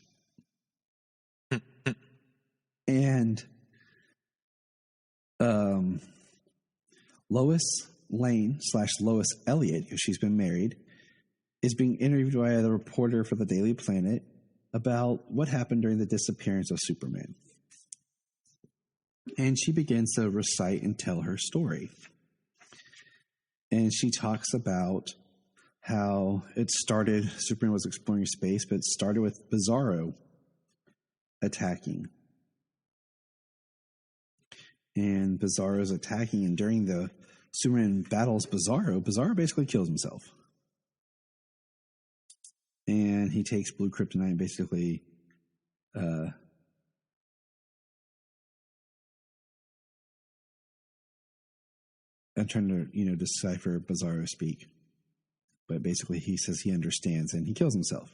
And Lois Lane / Lois Elliott, because she's been married, is being interviewed by the reporter for the Daily Planet about what happened during the disappearance of Superman. And she begins to recite and tell her story. And she talks about how it started, Superman was exploring space, but it started with Bizarro attacking. And Bizarro's attacking, and during the Superman battles Bizarro basically kills himself. And he takes blue kryptonite and basically I'm trying to, decipher Bizarro speak. But basically he says he understands and he kills himself.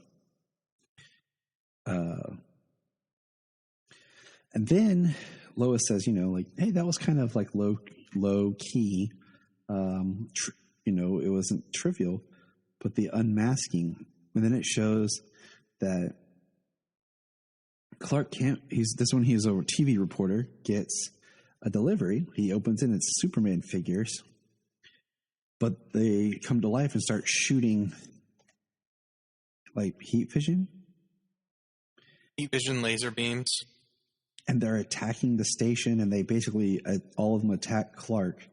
And then Lois says, hey, that was kind of low key. It wasn't trivial. but the unmasking. And then it shows that Clark Kent, he's a TV reporter, gets a delivery. He opens it, and it's Superman figures. But they come to life and start shooting like heat vision. Heat vision laser beams. And they're attacking the station, and they basically, all of them attack Clark.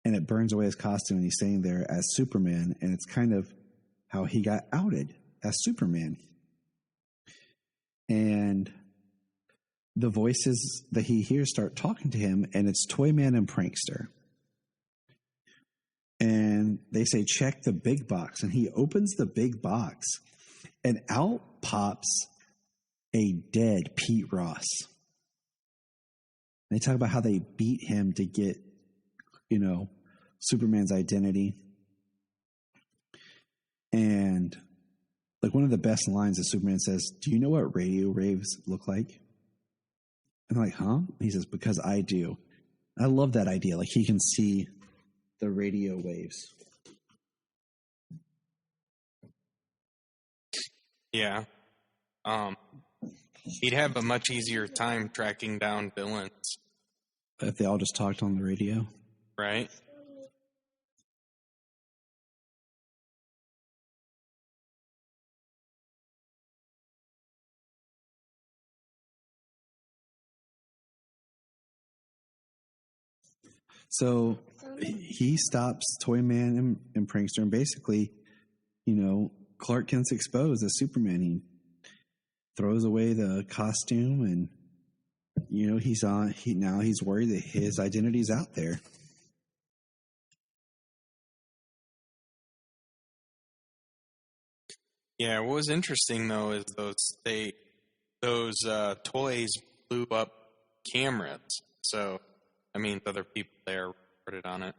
And it burns away his costume, and he's staying there as Superman. And it's kind of how he got outed as Superman. And the voices that he hears start talking to him, and it's Toyman and Prankster. And they say, check the big box. And he opens the big box, and out pops a dead Pete Ross. And they talk about how they beat him to get, Superman's identity. And like one of the best lines that Superman says, do you know what radio waves look like? And they're like, huh? And he says, because I do. I love that idea. Like he can see the radio waves. Yeah. He'd have a much easier time tracking down villains. If they all just talked on the radio. Right. So he stops Toyman and Prankster, and basically, Clark Kent's exposed as Superman. He throws away the costume, and he's worried that his identity's out there. Yeah, what was interesting though is those toys blew up cameras. So I mean, other people there reported on it.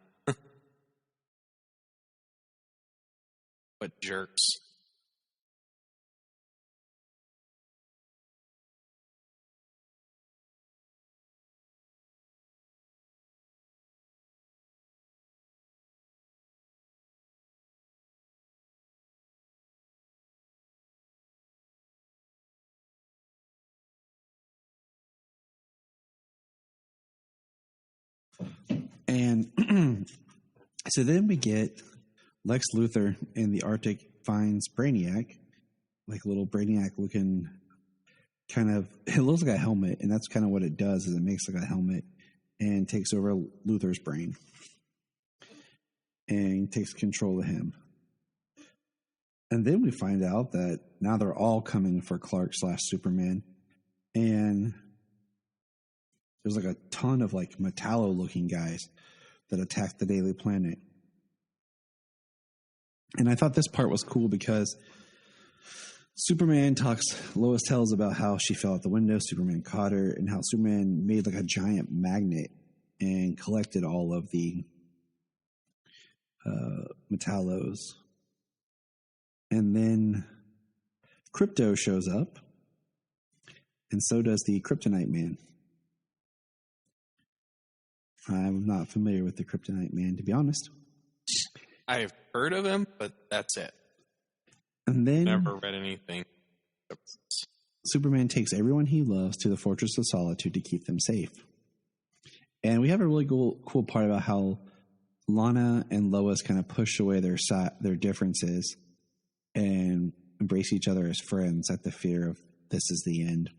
What jerks. And so then we get Lex Luthor in the Arctic finds Brainiac, like a little Brainiac looking kind of, it looks like a helmet, and that's kind of what it does, is it makes like a helmet and takes over Luthor's brain and takes control of him. And then we find out that now they're all coming for Clark/Superman, and there's like a ton of like Metallo-looking guys that attack the Daily Planet. And I thought this part was cool because Superman Lois tells about how she fell out the window, Superman caught her, and how Superman made like a giant magnet and collected all of the Metallos. And then Krypto shows up, and so does the Kryptonite Man. I'm not familiar with the Kryptonite Man, to be honest. I've heard of him, but that's it. And then never read anything. Superman takes everyone he loves to the Fortress of Solitude to keep them safe. And we have a really cool part about how Lana and Lois kind of push away their differences and embrace each other as friends at the fear of this is the end.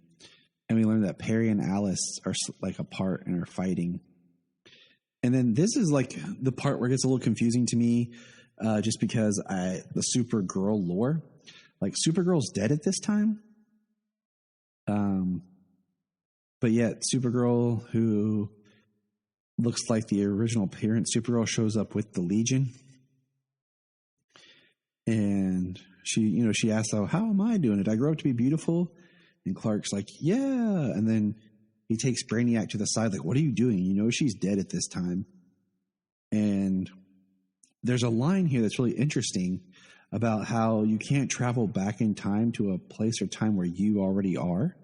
And we learn that Perry and Alice are like apart and are fighting. And then this is like the part where it gets a little confusing to me, just because the Supergirl lore, like Supergirl's dead at this time. But yet Supergirl, who looks like the original parent Supergirl, shows up with the Legion. And she asks, "Oh, how am I doing? Did I grow up to be beautiful?" And Clark's like, "Yeah." And then he takes Brainiac to the side, like, "What are you doing? She's dead at this time." And there's a line here that's really interesting about how you can't travel back in time to a place or time where you already are.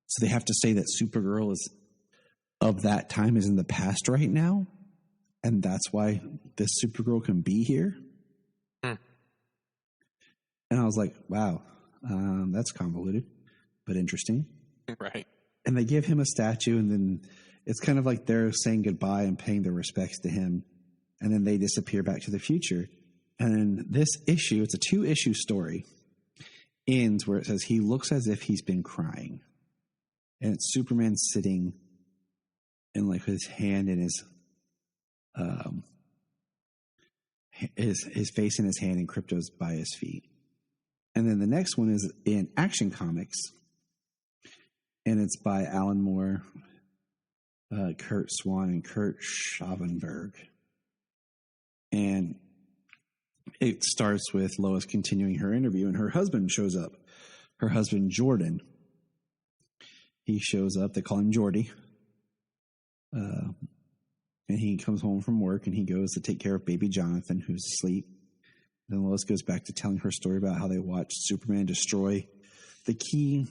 So they have to say that Supergirl is of that time is in the past right now. And that's why this Supergirl can be here. And I was like, wow, that's convoluted, but interesting. Right. And they give him a statue, and then it's kind of like they're saying goodbye and paying their respects to him. And then they disappear back to the future. And then this issue, it's a 2-issue story, ends where it says he looks as if he's been crying. And it's Superman sitting and like his hand in his face in his hand, and Krypto's by his feet. And then the next one is in Action Comics, and it's by Alan Moore, Kurt Swan, and Kurt Schavenberg. And it starts with Lois continuing her interview, and her husband shows up. Her husband, Jordan. He shows up. They call him Jordy. And he comes home from work, and he goes to take care of baby Jonathan, who's asleep. Then Lois goes back to telling her story about how they watched Superman destroy the key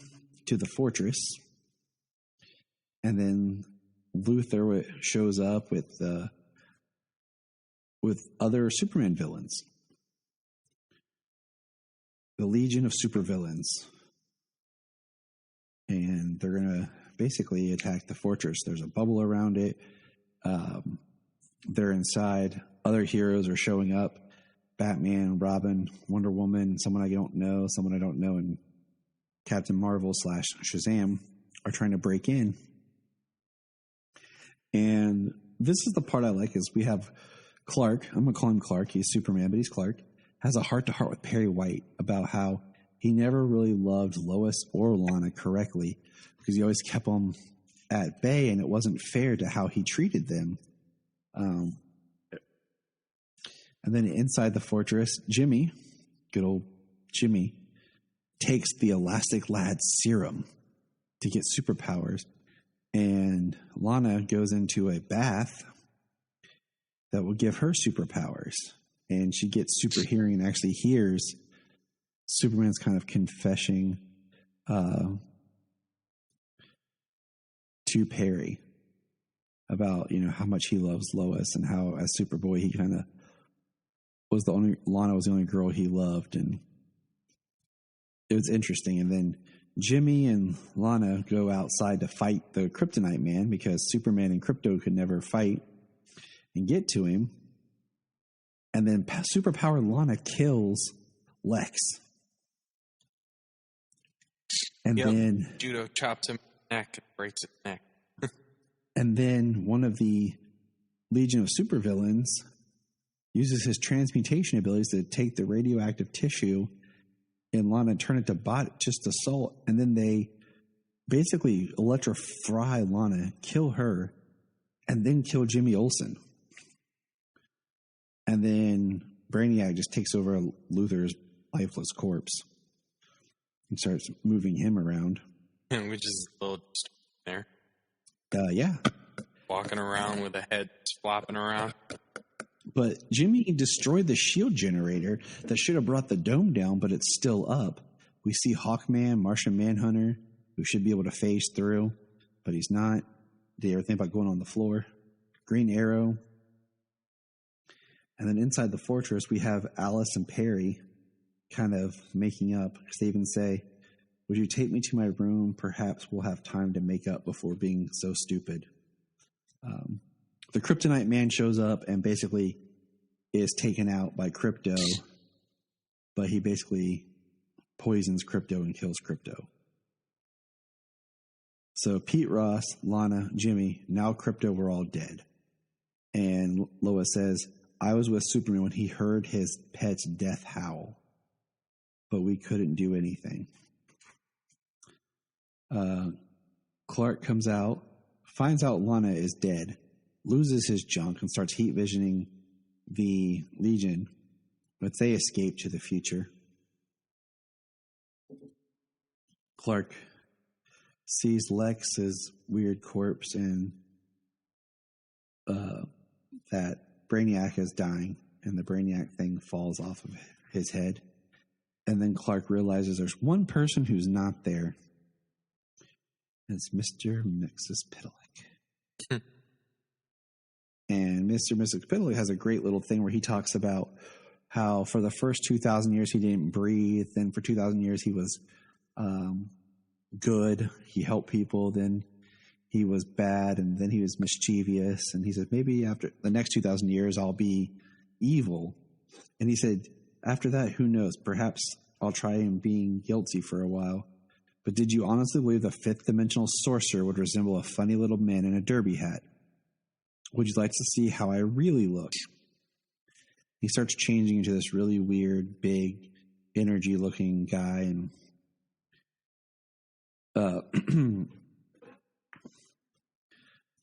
to the fortress. And then Luthor shows up with other Superman villains. The Legion of Supervillains. And they're going to basically attack the fortress. There's a bubble around it. They're inside. Other heroes are showing up. Batman, Robin, Wonder Woman, someone I don't know, and Captain Marvel / Shazam are trying to break in. And this is the part I like, is we have Clark. I'm going to call him Clark. He's Superman, but he's Clark. Has a heart-to-heart with Perry White about how he never really loved Lois or Lana correctly because he always kept them at bay, and it wasn't fair to how he treated them. And then inside the fortress, Jimmy, good old Jimmy, takes the Elastic Lad serum to get superpowers. And Lana goes into a bath that will give her superpowers. And she gets super hearing and actually hears Superman's kind of confessing to Perry about, how much he loves Lois, and how as Superboy he kind of Lana was the only girl he loved. And it was interesting. And then Jimmy and Lana go outside to fight the Kryptonite Man because Superman and Krypto could never fight and get to him. And then superpowered Lana kills Lex. And then Judo chops him in the neck and breaks his neck. And then one of the Legion of Supervillains uses his transmutation abilities to take the radioactive tissue in Lana and turn it to just to salt. And then they basically electrify Lana, kill her, and then kill Jimmy Olsen. And then Brainiac just takes over Luthor's lifeless corpse and starts moving him around. Which is a little there. Yeah. Walking around with a head flopping around. But Jimmy destroyed the shield generator that should have brought the dome down, but it's still up. We see Hawkman, Martian Manhunter, who should be able to phase through, but he's not. Did you ever think about going on the floor? Green Arrow. And then inside the fortress, we have Alice and Perry kind of making up. They even say, "Would you take me to my room? Perhaps we'll have time to make up before being so stupid." The Kryptonite Man shows up and basically is taken out by Krypto, but he basically poisons Krypto and kills Krypto. So Pete Ross, Lana, Jimmy, now Krypto were all dead. And Lois says, "I was with Superman when he heard his pet's death howl, but we couldn't do anything." Clark comes out, finds out Lana is dead, loses his junk, and starts heat visioning the Legion, but they escape to the future. Clark sees Lex's weird corpse and that Brainiac is dying, and the Brainiac thing falls off of his head. And then Clark realizes there's one person who's not there. It's Mr. Mxyzptlk. And Mr. Mxyzptlk has a great little thing where he talks about how for the first 2,000 years he didn't breathe. Then for 2,000 years he was good. He helped people. Then he was bad, and then he was mischievous. And he said, maybe after the next 2,000 years I'll be evil. And he said, after that, who knows? Perhaps I'll try and being guilty for a while. But did you honestly believe the fifth dimensional sorcerer would resemble a funny little man in a derby hat? Would you like to see how I really look? He starts changing into this really weird, big, energy-looking guy. And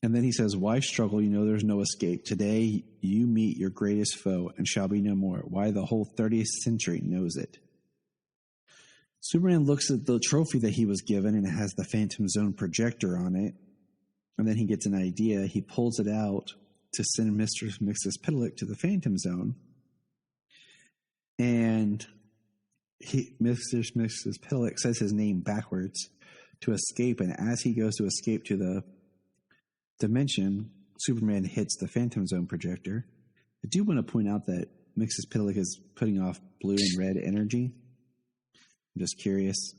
and then he says, why struggle? You know there's no escape. Today you meet your greatest foe and shall be no more. Why the whole 30th century knows it. Superman looks at the trophy that he was given, and it has the Phantom Zone projector on it. And then he gets an idea. He pulls it out to send Mr. Mxyzptlk to the Phantom Zone. And Mr. Mxyzptlk says his name backwards to escape. And as he goes to escape to the dimension, Superman hits the Phantom Zone projector. I do want to point out that Mxyzptlk is putting off blue and red energy. I'm just curious.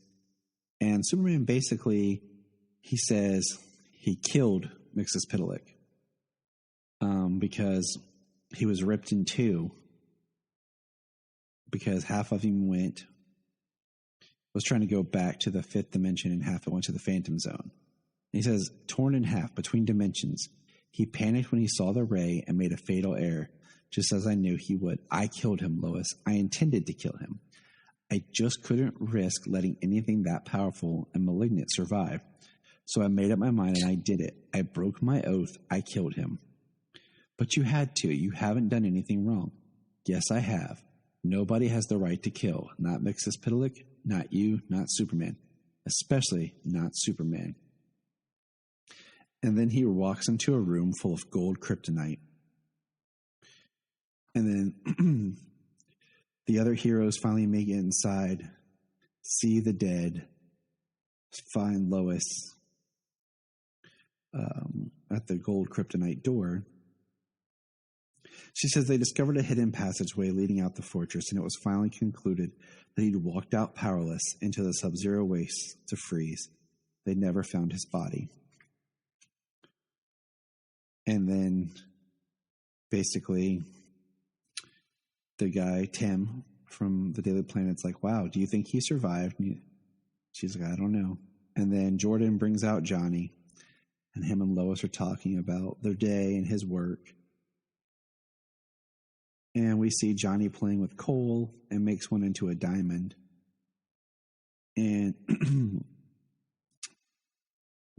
And Superman basically, he says he killed Mxyzptlk because he was ripped in two, because half of him was trying to go back to the fifth dimension and half it went to the Phantom Zone. And he says, torn in half between dimensions, he panicked when he saw the ray and made a fatal error, just as I knew he would. I killed him, Lois. I intended to kill him. I just couldn't risk letting anything that powerful and malignant survive. So I made up my mind and I did it. I broke my oath. I killed him. But you had to. You haven't done anything wrong. Yes, I have. Nobody has the right to kill. Not Mxyzptlk, not you, not Superman. Especially not Superman. And then he walks into a room full of gold kryptonite. And then the other heroes finally make it inside, see the dead, find Lois at the gold kryptonite door. She says they discovered a hidden passageway leading out the fortress, and it was finally concluded that he'd walked out powerless into the sub-zero wastes to freeze. They never found his body. And then, basically, the guy, Tim, from the Daily Planet's like, wow, do you think he survived? And she's like, I don't know. And then Jordan brings out Johnny, and him and Lois are talking about their day and his work. And we see Johnny playing with coal and makes one into a diamond. And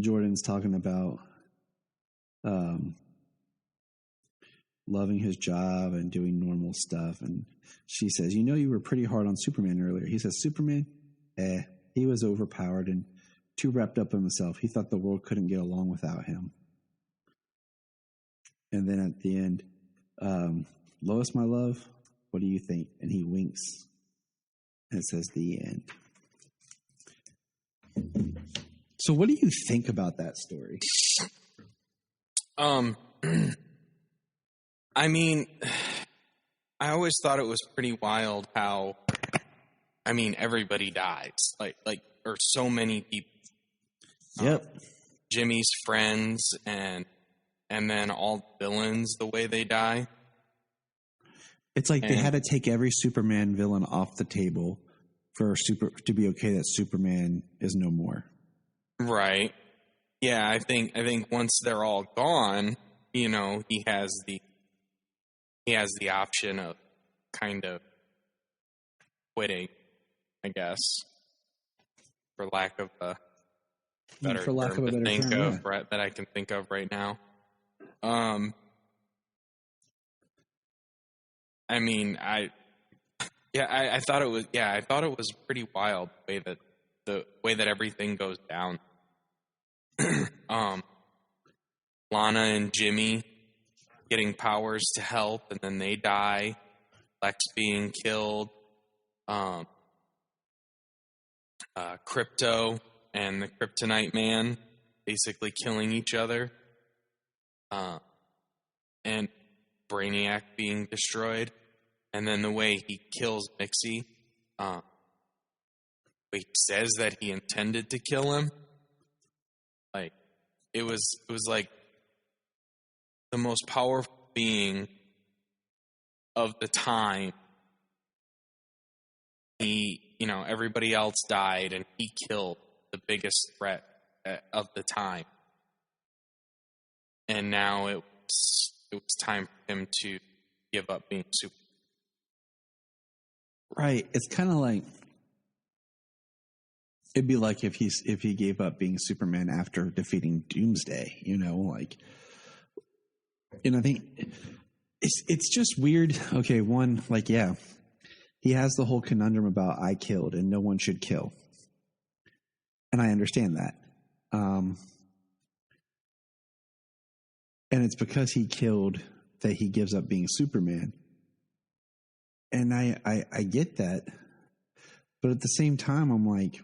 Jordan's talking about loving his job and doing normal stuff. And she says, you know, you were pretty hard on Superman earlier. He says, Superman? He was overpowered and too wrapped up in himself. He thought the world couldn't get along without him. And then at the end, Lois, my love, what do you think? And he winks. And it says the end. So what do you think about that story? I mean, I always thought it was pretty wild how, I mean, everybody dies. Like, or so many people. Yep. Jimmy's friends and then all villains, the way they die. It's like they had to take every Superman villain off the table to be okay that Superman is no more. Right. Yeah, I think once they're all gone, you know, he has the option of kind of quitting, I guess, for lack of a better term that I can think of right now. I mean, I thought it was pretty wild the way that everything goes down. Lana and Jimmy getting powers to help, and then they die. Lex being killed. Krypto and the Kryptonite Man basically killing each other. And Brainiac being destroyed. And then the way he kills Mixie, he says that he intended to kill him. Like, it was like the most powerful being of the time. Everybody else died, and he killed the biggest threat of the time. And now it was time for him to give up being Superman. Right. It's kind of like, it'd be like if he gave up being Superman after defeating Doomsday, I think it's just weird. Okay. One, he has the whole conundrum about I killed and no one should kill. And I understand that. And it's because he killed that he gives up being Superman. And I get that. But at the same time, I'm like,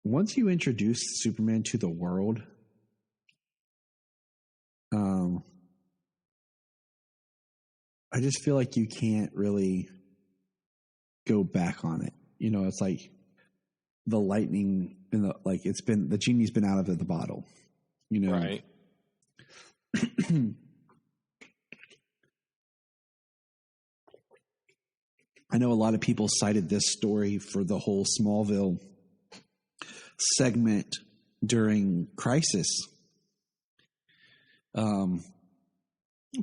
once you introduce Superman to the world, I just feel like you can't really go back on it. It's like the lightning in the genie's been out of the bottle, Right. I know a lot of people cited this story for the whole Smallville segment during Crisis.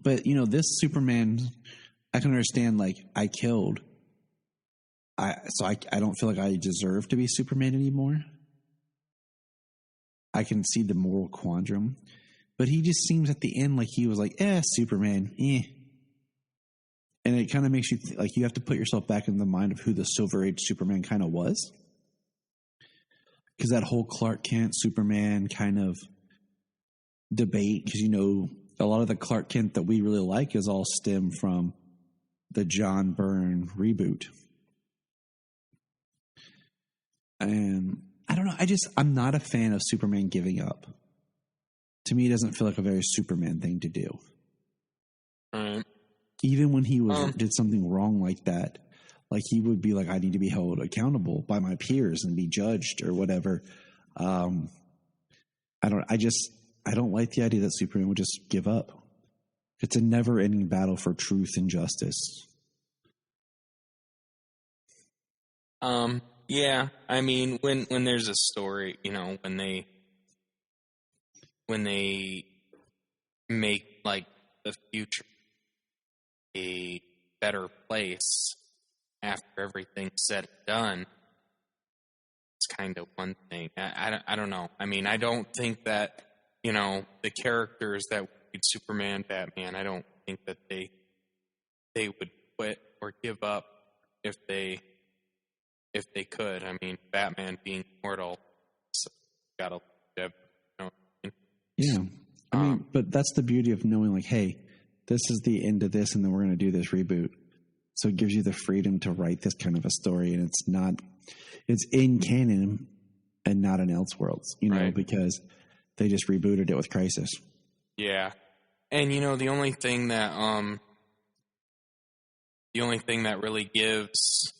But this Superman, I can understand, I killed. So I don't feel like I deserve to be Superman anymore. I can see the moral quandrum. But he just seems at the end like he was like, Superman, And it kind of makes you you have to put yourself back in the mind of who the Silver Age Superman kind of was. Because that whole Clark Kent Superman kind of debate, because a lot of the Clark Kent that we really like is all stem from the John Byrne reboot. And I don't know. I'm not a fan of Superman giving up. To me, it doesn't feel like a very Superman thing to do. Even when he did something wrong like that, he would be like, I need to be held accountable by my peers and be judged or whatever. I don't like the idea that Superman would just give up. It's a never ending battle for truth and justice. Yeah. I mean, when there's a story, when they make the future a better place after everything's said and done, it's kind of one thing. I don't know. I mean, I don't think that, the characters that would Superman, Batman, I don't think that they would quit or give up if they could. I mean, Batman being mortal, so gotta live, Yeah. I mean, but that's the beauty of knowing hey, this is the end of this, and then we're going to do this reboot. So it gives you the freedom to write this kind of a story, and it's in canon and not in Elseworlds, right. Because they just rebooted it with Crisis. Yeah. And, the only thing that really gives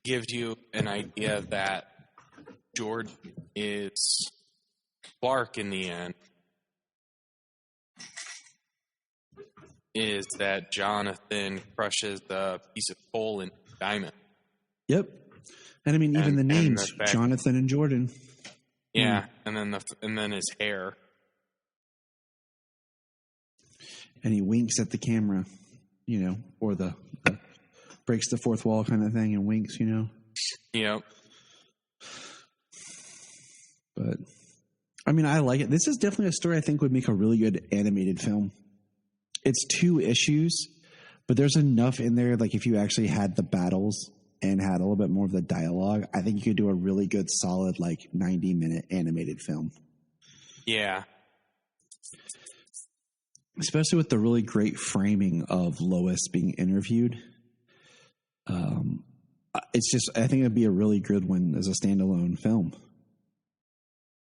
you an idea that Jordan is Clark in the end is that Jonathan crushes the piece of coal in diamond. Yep. And I mean, even the names, Jonathan and Jordan. Yeah. And then his hair. And he winks at the camera, or the breaks the fourth wall kind of thing and winks, Yep. But I mean, I like it. This is definitely a story I think would make a really good animated film. It's 2 issues, but there's enough in there. If you actually had the battles and had a little bit more of the dialogue, I think you could do a really good, solid, 90-minute animated film. Yeah. Especially with the really great framing of Lois being interviewed. It's just, I think it'd be a really good one as a standalone film.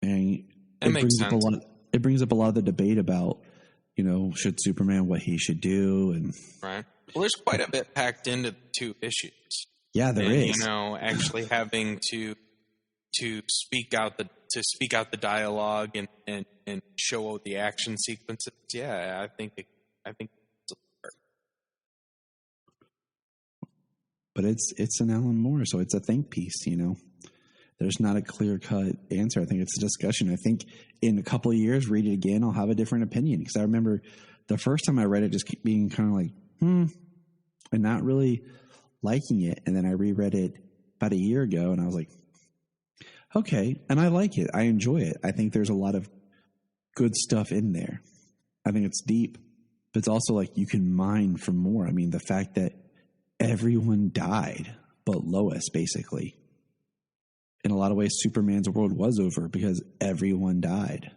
And it makes sense. It brings up a lot of the debate about, should Superman what he should do, and right. Well, there's quite a bit packed into the two issues. Yeah, there is. Actually having to speak out the dialogue and show the action sequences. Yeah, I think it's but it's an Alan Moore, so it's a think piece. There's not a clear-cut answer. I think it's a discussion. I think in a couple of years, read it again, I'll have a different opinion. Because I remember the first time I read it, just being kind of like, and not really liking it. And then I reread it about a year ago, and I was like, okay, and I like it. I enjoy it. I think there's a lot of good stuff in there. I think it's deep, but it's also like you can mine for more. I mean, the fact that everyone died but Lois, basically. In a lot of ways, Superman's world was over because everyone died.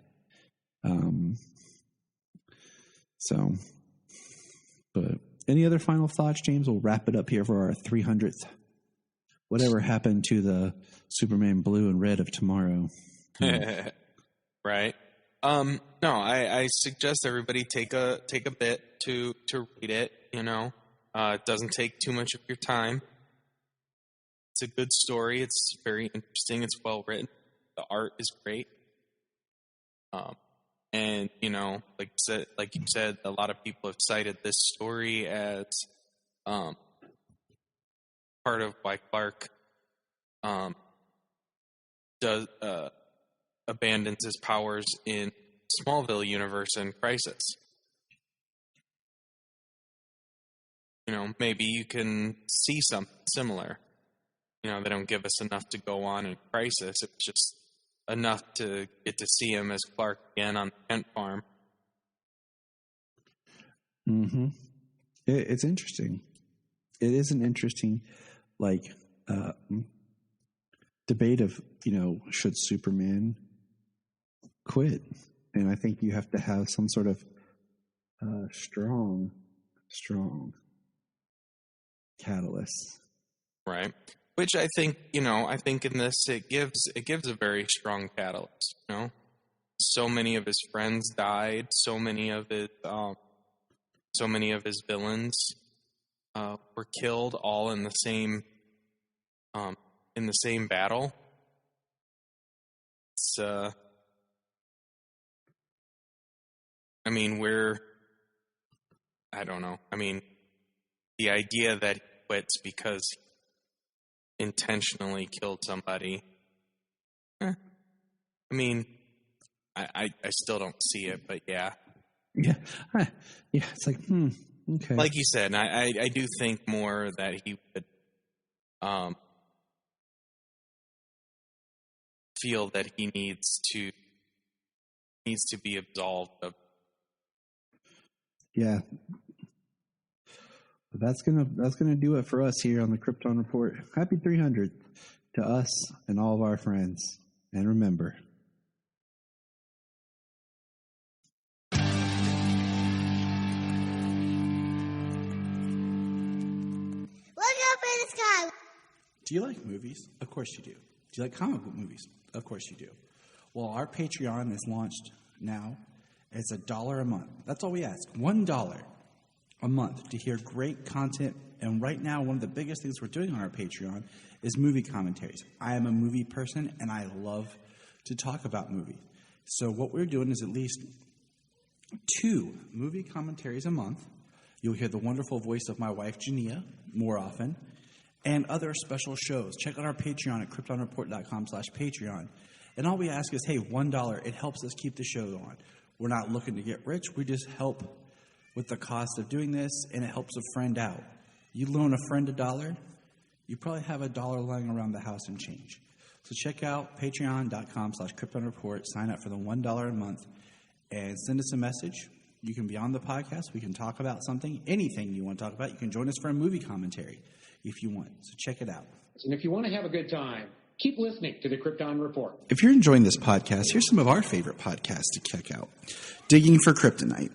But any other final thoughts, James? We'll wrap it up here for our 300th. Whatever happened to the Superman blue and red of tomorrow? Right. No, I suggest everybody take a bit to read it. It doesn't take too much of your time. It's a good story. It's very interesting. It's well written. The art is great. And like you said, a lot of people have cited this story as part of why Clark abandons his powers in Smallville universe in Crisis. Maybe you can see something similar. They don't give us enough to go on in Crisis. It's just enough to get to see him as Clark again on the Kent farm. Mm-hmm. It's interesting. It is an interesting, debate of, should Superman quit? And I think you have to have some sort of strong catalyst. Right. Which I think, I think in this it gives a very strong catalyst. So many of his friends died. So many of his villains were killed, all in the same battle. It's I don't know. The idea that he quits because intentionally killed somebody. I still don't see it, but yeah. Yeah. Yeah, it's like, okay. Like you said, I do think more that he would feel that he needs to be absolved of. Yeah. That's gonna do it for us here on the Krypton Report. Happy 300 to us and all of our friends. And remember, Look up in the sky. do you like movies? Of course you do. Do you like comic book movies? Of course you do. Well, our Patreon is launched now. It's $1 a month. That's all we ask. $1 a month to hear great content. And right now, one of the biggest things we're doing on our Patreon is movie commentaries. I am a movie person, and I love to talk about movies. So what we're doing is at least 2 movie commentaries a month. You'll hear the wonderful voice of my wife, Jania, more often, and other special shows. Check out our Patreon at KryptonReport.com/Patreon. And all we ask is, hey, $1. It helps us keep the show on. We're not looking to get rich. We just help with the cost of doing this, and it helps a friend out. You loan a friend $1, you probably have $1 lying around the house and change. So check out patreon.com/KryptonReport. Sign up for the $1 a month and send us a message. You can be on the podcast. We can talk about something, anything you want to talk about. You can join us for a movie commentary if you want. So check it out. And if you want to have a good time, keep listening to the Krypton Report. If you're enjoying this podcast, here's some of our favorite podcasts to check out. Digging for Kryptonite,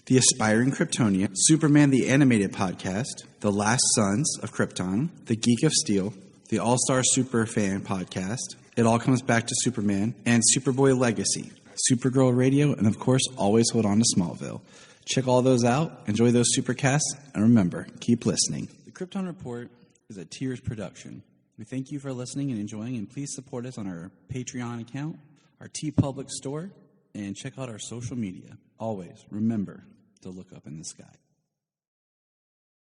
The Aspiring Kryptonian, Superman the Animated Podcast, The Last Sons of Krypton, The Geek of Steel, The All-Star Superfan Podcast, It All Comes Back to Superman, and Superboy Legacy. Supergirl Radio, and of course, always hold on to Smallville. Check all those out, enjoy those supercasts, and remember, keep listening. The Krypton Report is a Tears production. We thank you for listening and enjoying, and please support us on our Patreon account, our TeePublic store, and check out our social media. Always remember to look up in the sky.